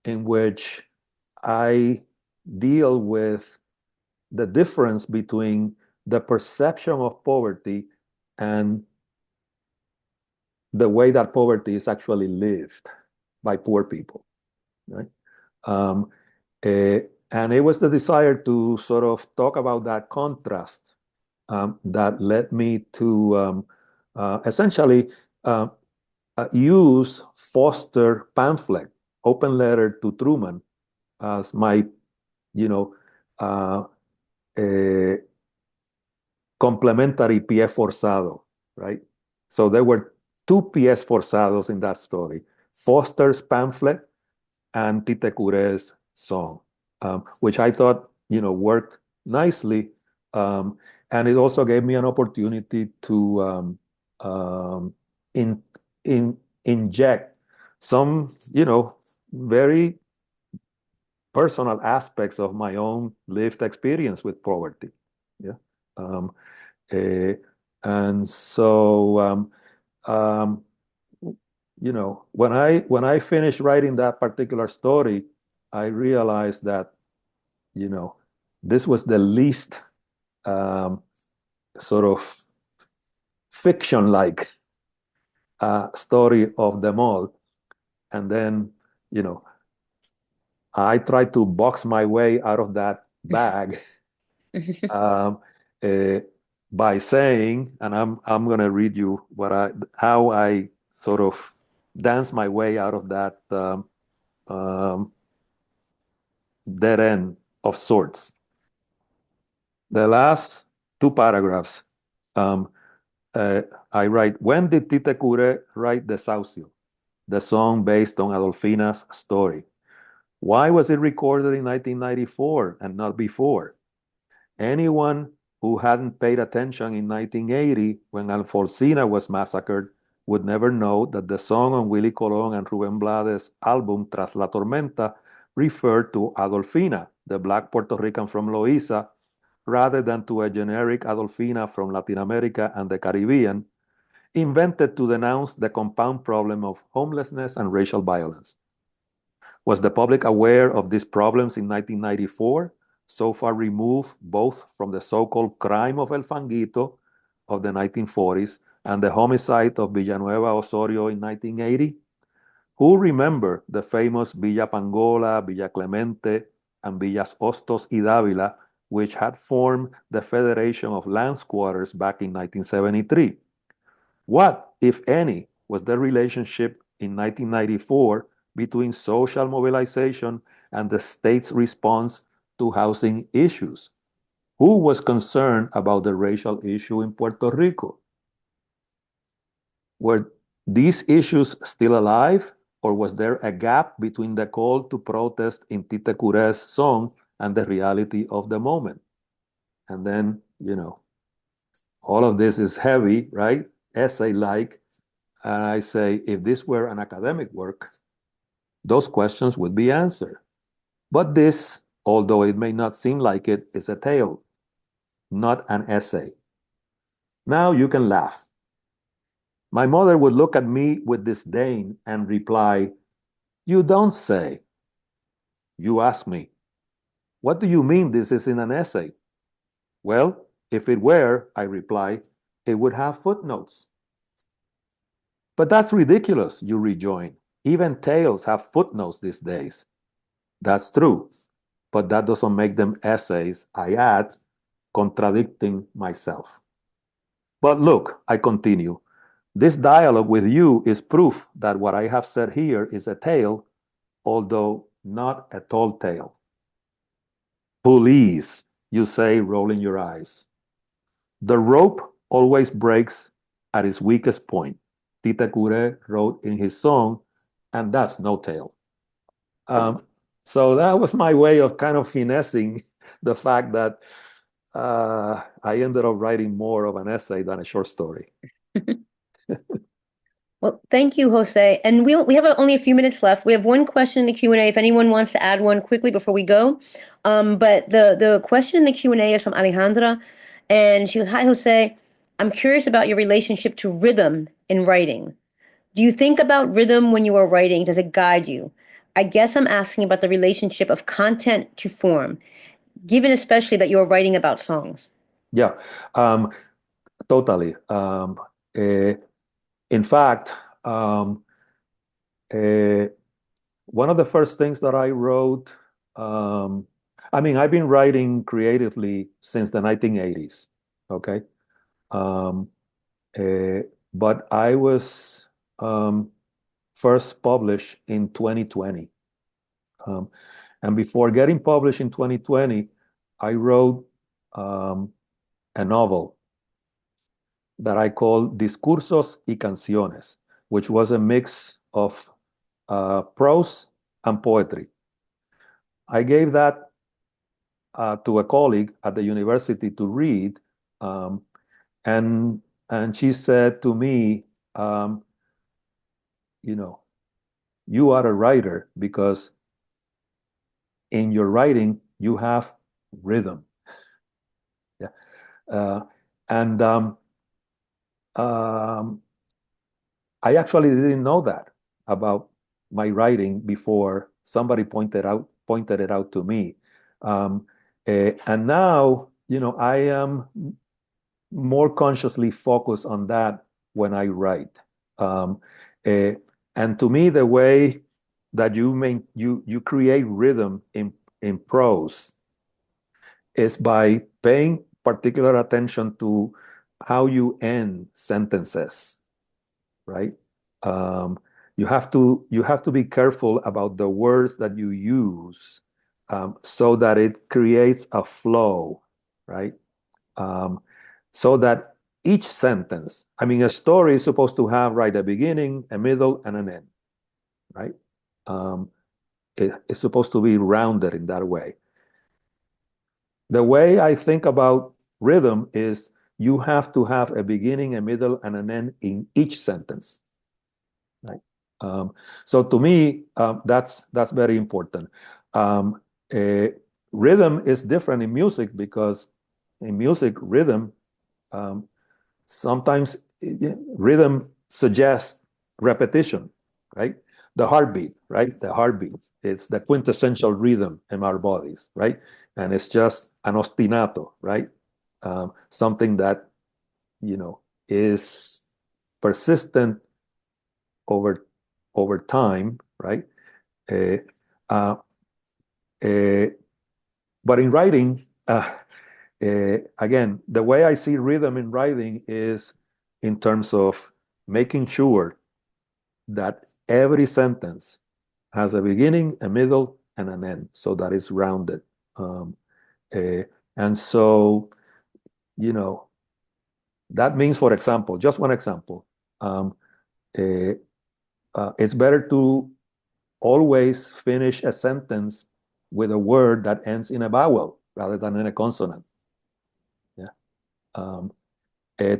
in which I deal with the difference between the perception of poverty and the way that poverty is actually lived by poor people, right? Um, eh, and it was the desire to sort of talk about that contrast that led me to essentially uh, use Foster pamphlet, open letter to Truman, as my, you know, uh, uh, complementary pie forzado, right? So there were two pies forzados in that story: Foster's pamphlet and Tite Cure's song, which I thought, worked nicely. Um, and it also gave me an opportunity to in, inject some, very personal aspects of my own lived experience with poverty. Yeah. Um, eh, and so, um, when I finished writing that particular story, I realized that, you know, this was the least um, sort of fiction-like story of them all. And then, you know, I tried to box my way out of that bag um, uh, by saying, and I'm gonna read you how I sort of dance my way out of that um, dead end of sorts. The last two paragraphs, um, uh, I write, when did Tite Cure write the Saucio, the song based on Adolfina's story? Why was it recorded in 1994 and not before? Anyone who hadn't paid attention in 1980 when Alfonsina was massacred would never know that the song on Willie Colon and Rubén Blades' album Tras la Tormenta referred to Adolfina, the black Puerto Rican from Loíza, rather than to a generic Adolfina from Latin America and the Caribbean, invented to denounce the compound problem of homelessness and racial violence. Was the public aware of these problems in 1994, so far removed both from the so-called crime of El Fanguito of the 1940s and the homicide of Villanueva Osorio in 1980? Who remember the famous Villa Pangola, Villa Clemente, and Villas Hostos y Dávila, which had formed the Federation of Land Squatters back in 1973? What, if any, was the relationship in 1994 between social mobilization and the state's response to housing issues? Who was concerned about the racial issue in Puerto Rico? Were these issues still alive, or was there a gap between the call to protest in Tite Curé's song and the reality of the moment? And then, all of this is heavy, right? Essay-like. And I say, if this were an academic work, those questions would be answered. But this, although it may not seem like it, is a tale, not an essay. Now you can laugh. My mother would look at me with disdain and reply, "You don't say." You ask me, "What do you mean this is in an essay?" Well, if it were, I reply, it would have footnotes. But that's ridiculous, you rejoin. Even tales have footnotes these days. That's true, but that doesn't make them essays, I add, contradicting myself. But look, I continue, this dialogue with you is proof that what I have said here is a tale, although not a tall tale. Please, you say, rolling your eyes. The rope always breaks at its weakest point, Tite Curé wrote in his song, and that's no tale. So that was my way of kind of finessing the fact that I ended up writing more of an essay than a short story. Well, thank you, Jose. And we have only a few minutes left. We have one question in the Q&A if anyone wants to add one quickly before we go. But the question in the Q&A is from Alejandra, and she goes, "Hi, Jose. I'm curious about your relationship to rhythm in writing. Do you think about rhythm when you are writing? Does it guide you? I guess I'm asking about the relationship of content to form, given especially that you're writing about songs." Yeah, totally. In fact, one of the first things that I wrote, I've been writing creatively since the 1980s, okay? But I was first published in 2020. And before getting published in 2020, I wrote a novel that I called Discursos y Canciones, which was a mix of prose and poetry. I gave that to a colleague at the university to read, and she said to me, you are a writer because in your writing you have rhythm. Yeah, and I actually didn't know that about my writing before somebody pointed it out to me. And now, I am more consciously focused on that when I write. And to me, the way that you create rhythm in prose is by paying particular attention to how you end sentences, right? You have to be careful about the words that you use, so that it creates a flow, right? So that each sentence, a story is supposed to have, right, a beginning, a middle, and an end, right? it's supposed to be rounded in that way. The way I think about rhythm is you have to have a beginning, a middle, and an end in each sentence, right? So to me, that's very important. Um, uh, Rhythm is different in music because in music, rhythm um, sometimes rhythm suggests repetition, right? The heartbeat, right? The heartbeat. It's the quintessential rhythm in our bodies, right? And it's just an ostinato, right? Something that, is persistent over time, right? Uh, uh, uh, but in writing, again, the way I see rhythm in writing is in terms of making sure that every sentence has a beginning, a middle, and an end, so that it's rounded. Um, uh, and so, you know, that means, for example, just one example, um, uh, it's better to always finish a sentence with a word that ends in a vowel rather than in a consonant. Yeah. Um,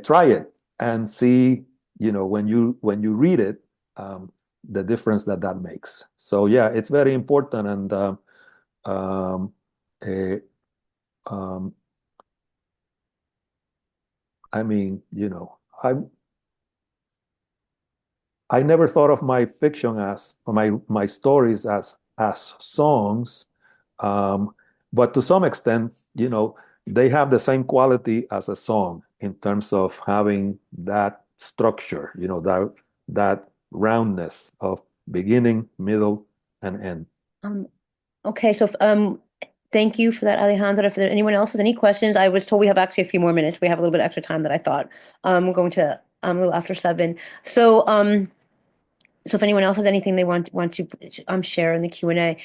Try it and see, when you read it, um, the difference that makes. So yeah, it's very important. And um, uh, um, I mean, I never thought of my fiction as, or my stories as songs, um, but to some extent, they have the same quality as a song in terms of having that structure, that roundness of beginning, middle, and end. Um, okay, so thank you for that, Alejandra. If there anyone else has any questions, I was told we have actually a few more minutes. We have a little bit extra time that I thought. We're going to a little after 7. So if anyone else has anything they want to share in the Q&A.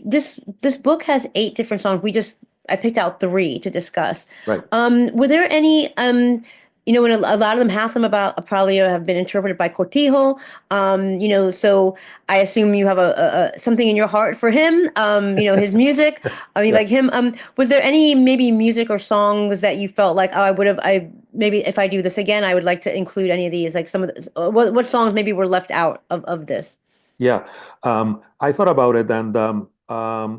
This book has 8 different songs. I picked out 3 to discuss. Right. Were there any and a lot of them, half of them about probably have been interpreted by Cortijo. So I assume you have a something in your heart for him. His music. I mean, Yeah. like him. Was there any maybe music or songs that you felt like, oh, I maybe if I do this again, I would like to include any of these, like some of the, what songs maybe were left out of this? Yeah, I thought about it, and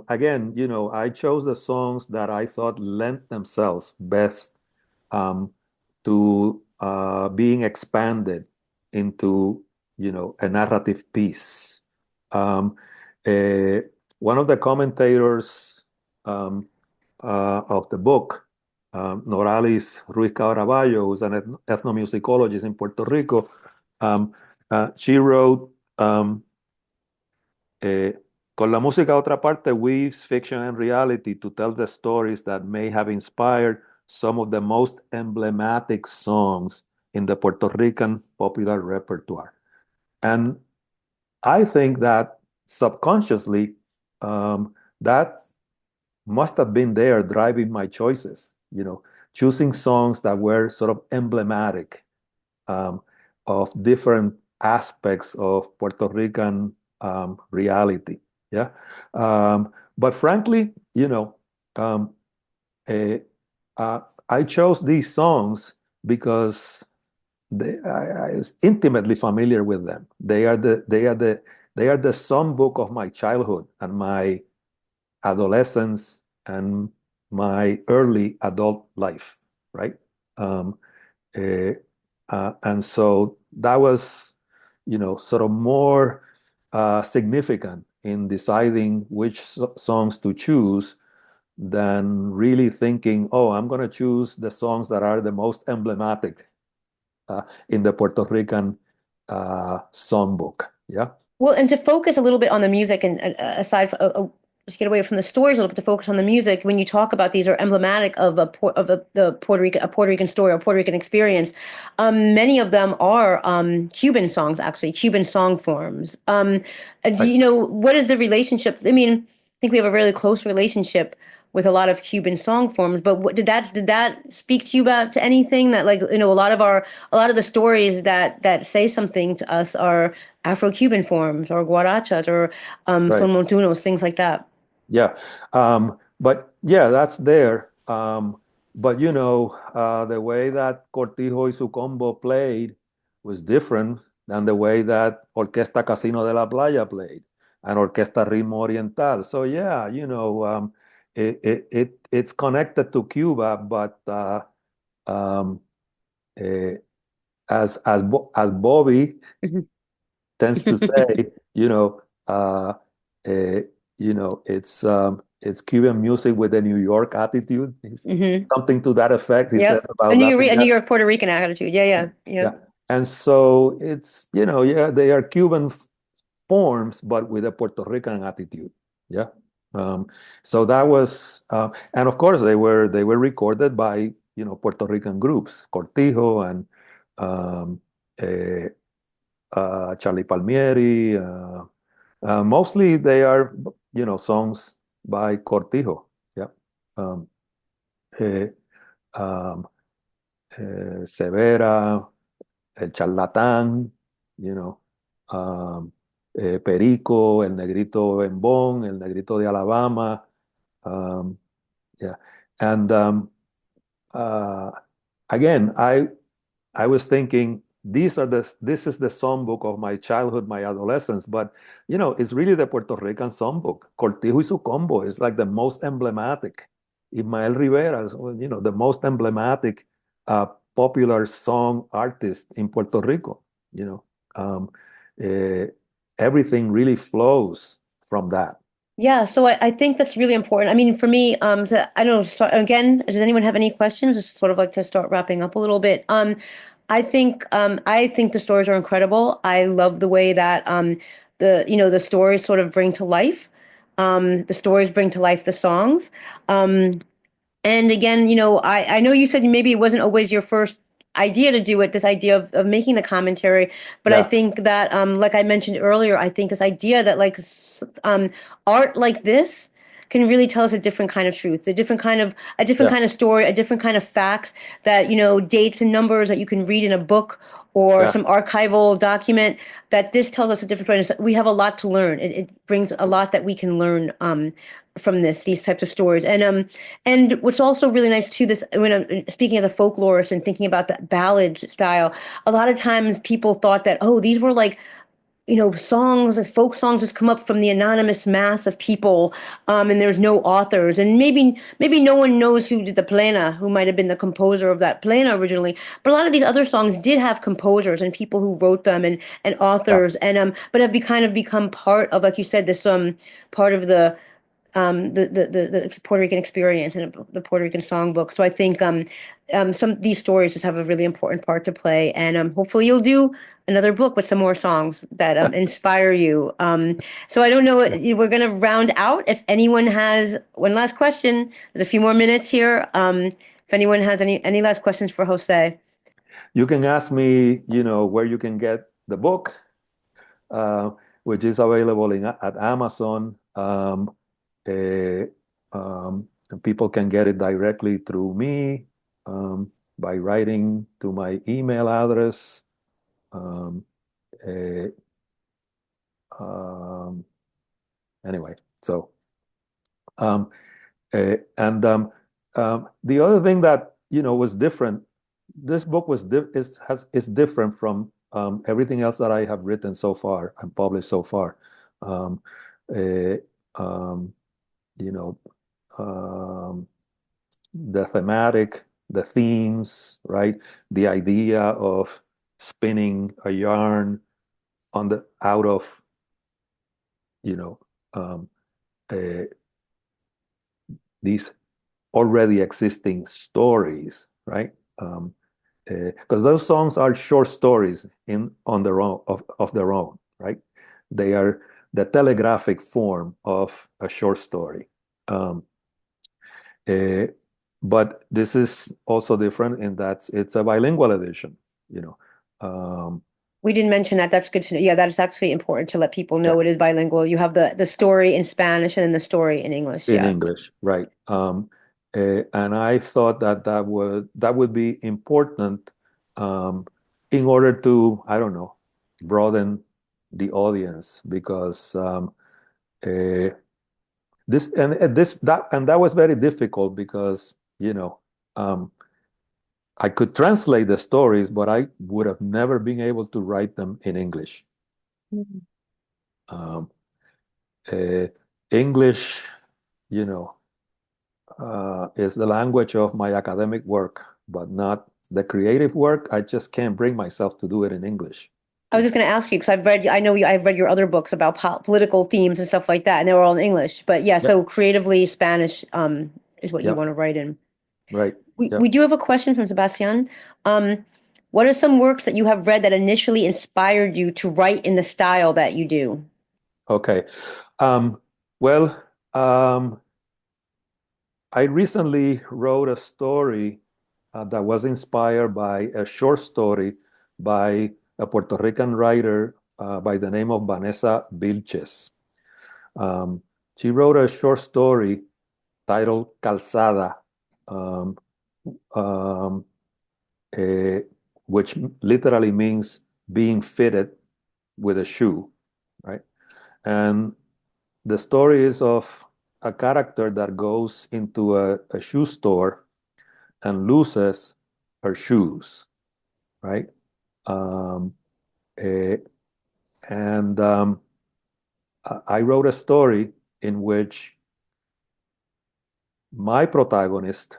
again, I chose the songs that I thought lent themselves best um, to being expanded into, a narrative piece. Um, eh, One of the commentators um, of the book, Noralis Ruiz Caraballo, who's an ethnomusicologist in Puerto Rico, um, she wrote. Eh, Con la música otra parte weaves fiction and reality to tell the stories that may have inspired some of the most emblematic songs in the Puerto Rican popular repertoire. And I think that subconsciously, that must have been there driving my choices, choosing songs that were sort of emblematic um, of different aspects of Puerto Rican reality. Yeah. But frankly, um, eh, I chose these songs because I was intimately familiar with them. They are the songbook of my childhood and my adolescence and my early adult life, right? Um, uh, and so that was, sort of more significant in deciding which songs to choose than really thinking, oh, I'm going to choose the songs that are the most emblematic in the Puerto Rican songbook. Yeah. Well, and to focus a little bit on the music and aside from just get away from the stories a little bit to focus on the music. When you talk about these are emblematic of the Puerto Rican story or Puerto Rican experience, many of them are Cuban songs, actually Cuban song forms. Do Right. you know what is the relationship? I mean, I think we have a really close relationship with a lot of Cuban song forms. But did that speak to you about to anything that, like, a lot of the stories that say something to us are Afro-Cuban forms or guarachas or Right. son montunos, things like that. Yeah. But yeah, that's there. But the way that Cortijo y su combo played was different than the way that Orquesta Casino de la Playa played and Orquesta Ritmo Oriental. So yeah, it's connected to Cuba, but um, eh, as Bobby Mhm. tends to say, uh, it's Cuban music with a New York attitude. It's Hmm. something to that effect. He says Yep. about La A New Piñata. York, Puerto Rican attitude. Yeah, yeah, Yeah, yep. and so it's yeah, they are Cuban forms, but with a Puerto Rican attitude. Yeah. Um, so that was, and of course they were recorded by Puerto Rican groups, Cortijo and um, eh, Charlie Palmieri. Mostly they are, songs by Cortijo. Yeah. Um, eh, um, Severa, El Charlatán, you know, um, Perico, El Negrito Bembón, El Negrito de Alabama. Um, yeah. And uh, again, I was thinking this is the songbook of my childhood, my adolescence, but it's really the Puerto Rican songbook. Cortijo y su combo is like the most emblematic. Ismael Rivera is, well, the most emblematic popular song artist in Puerto Rico. You know, um, uh, everything really flows from that. Yeah, so I think that's really important. I mean, for me, I don't know, so again, does anyone have any questions? Just sort of like to start wrapping up a little bit. I think the stories are incredible. I love the way that the stories sort of bring to life. The stories bring to life the songs. Um, and again, I know you said maybe it wasn't always your first idea to do it, this idea of making the commentary, but I Yeah, think that, like I mentioned earlier, I think this idea that like art like this can really tell us a different kind of truth, a different yeah, kind of story, a different kind of facts that, dates and numbers that you can read in a book or yeah, some archival document, that this tells us a different story. We have a lot to learn. It brings a lot that we can learn from these types of stories. And what's also really nice too, this when I'm speaking as a folklorist and thinking about that ballad style, a lot of times people thought that, oh, these were like, songs, like folk songs just come up from the anonymous mass of people, and there's no authors. And maybe no one knows who did the plena, who might have been the composer of that plena originally. But a lot of these other songs did have composers and people who wrote them and yeah, authors and but have kind of become part of, like you said, this part of the Puerto Rican experience and the Puerto Rican songbook. So I think some these stories just have a really important part to play, and hopefully you'll do another book with some more songs that inspire you. So I don't know, yeah. we're going to round out. If anyone has one last question, there's a few more minutes here. If anyone has any last questions for Jose. You can ask me, where you can get the book, uh, which is available at Amazon. Eh, and people can get it directly through me by writing to my email address. Um, eh, um, anyway, so um, and the other thing that was different. This book is different from everything else that I have written so far and published so far. Um, uh, um, you know, um, the thematic, the themes, right? The idea of spinning a yarn out of you know um, uh, these already existing stories, right? Because those songs are short stories in on their own of their own, right? They are the telegraphic form of a short story. Um, uh, but this is also different in that it's a bilingual edition, you know. Um, We didn't mention that. That's good to know. Yeah, that is actually important to let people yeah, know it is bilingual. You have the story in Spanish and then the story in English. in Yeah. English, right? And I thought that would be important in order to, I don't know, broaden the audience because that was very difficult because I could translate the stories, but I would have never been able to write them in English. Mhm. Um, uh, English, you know, is the language of my academic work, but not the creative work. I just can't bring myself to do it in English. I was just going to ask you because I've read your other books about political themes and stuff like that, and they were all in English. But yeah, Yep. so creatively Spanish is what you want Yep. to write in. Right. We Yep. do have a question from Sebastian. What are some works that you have read that initially inspired you to write in the style that you do? Okay. Um, well, I recently wrote a story that was inspired by a short story by a Puerto Rican writer by the name of Vanessa Vilches. Um, she wrote a short story titled Calzada, um, um, eh, which literally means being fitted with a shoe, right? And the story is of a character that goes into a shoe store and loses her shoes, right? Um, eh, and I wrote a story in which my protagonist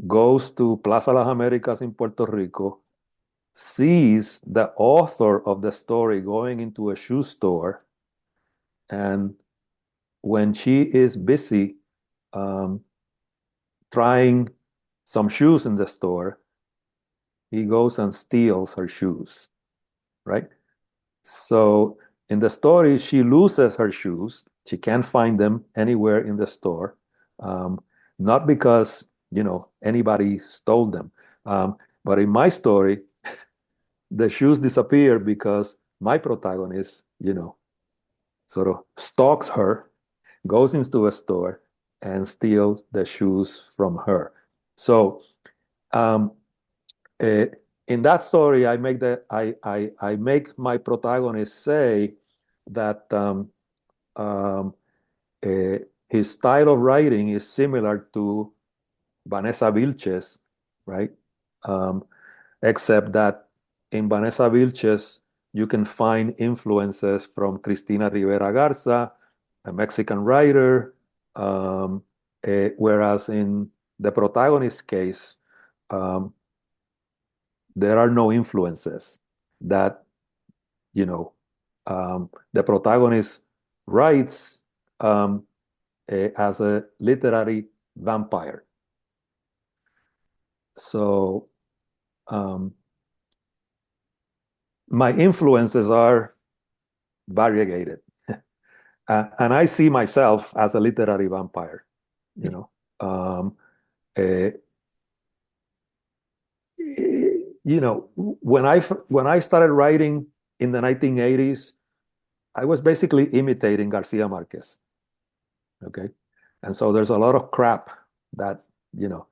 goes to Plaza Las Americas in Puerto Rico, sees the author of the story going into a shoe store, and when she is busy um, trying some shoes in the store, he goes and steals her shoes, right? So in the story, she loses her shoes. She can't find them anywhere in the store, um, not because anybody stole them, but in my story, the shoes disappear because my protagonist, sort of stalks her, goes into a store, and steals the shoes from her. So um, uh, in that story, I make my protagonist say that um, uh, his style of writing is similar to Vanessa Vilches, right? Um, except that in Vanessa Vilches, you can find influences from Cristina Rivera Garza, a Mexican writer, whereas in the protagonist's case, um, there are no influences that, the protagonist writes as a literary vampire. So um, my influences are variegated. And I see myself as a literary vampire, you know. Um, uh, when I started writing in the 1980s, I was basically imitating Garcia Marquez. Okay, and so there's a lot of crap that you know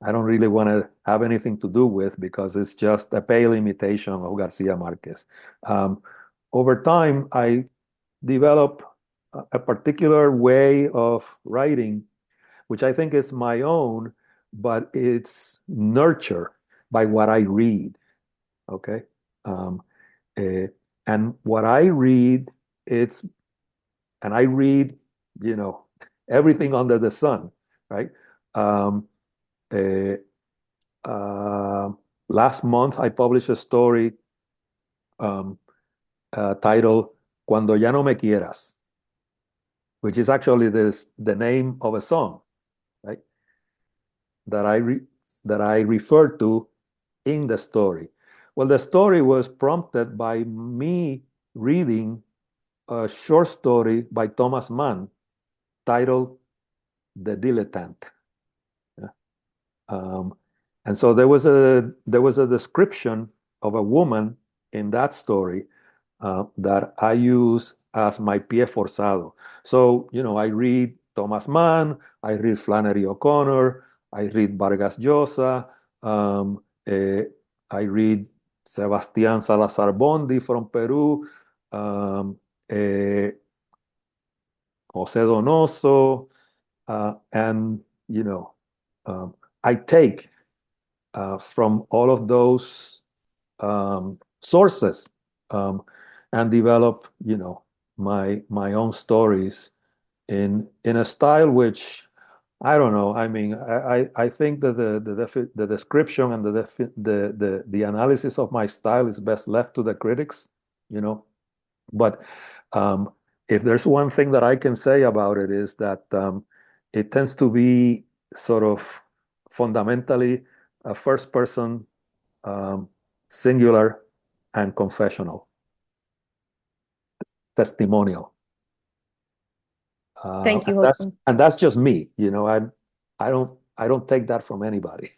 I don't really want to have anything to do with because it's just a pale imitation of Garcia Marquez. Um, Over time, I developed a particular way of writing, which I think is my own, but it's nurtured by what I read. Okay. Um, eh, and what I read, it's, and I read, you know, everything under the sun, right? Um, eh, uh, Last month, I published a story um, titled Cuando ya no me quieras, which is actually the name of a song, right? That I referred to in the story. Well, the story was prompted by me reading a short story by Thomas Mann titled The Dilettante. Yeah. Um, and so there was a description of a woman in that story that I use as my pie forzado. So, I read Thomas Mann, I read Flannery O'Connor, I read Vargas Llosa, um, I read Sebastián Salazar Bondi from Peru, um, eh, Jose Donoso, and um, I take from all of those sources, um, and develop, my own stories in a style which I don't know. I mean, I think that the description and the analysis of my style is best left to the critics, you know. But um, if there's one thing that I can say about it is that it tends to be sort of fundamentally a first person, um, singular, and confessional, testimonial. Thank And you, that's Jose. and that's just me. I don't take that from anybody.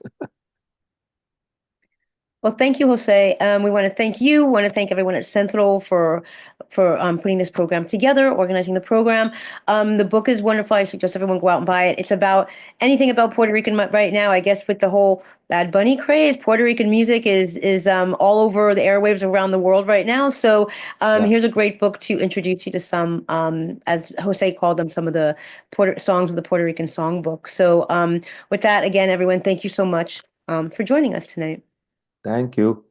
Well, thank you, Jose. We want to thank you. Want to thank everyone at Centro for putting this program together, organizing the program. The book is wonderful. I suggest everyone go out and buy it. It's about anything about Puerto Rican right now. I guess with the whole Bad Bunny craze, Puerto Rican music is all over the airwaves around the world right now. So Yeah. here's a great book to introduce you to some, as Jose called them, some of the Puerto songs of the Puerto Rican songbook. So with that, again, everyone, thank you so much for joining us tonight. Thank you.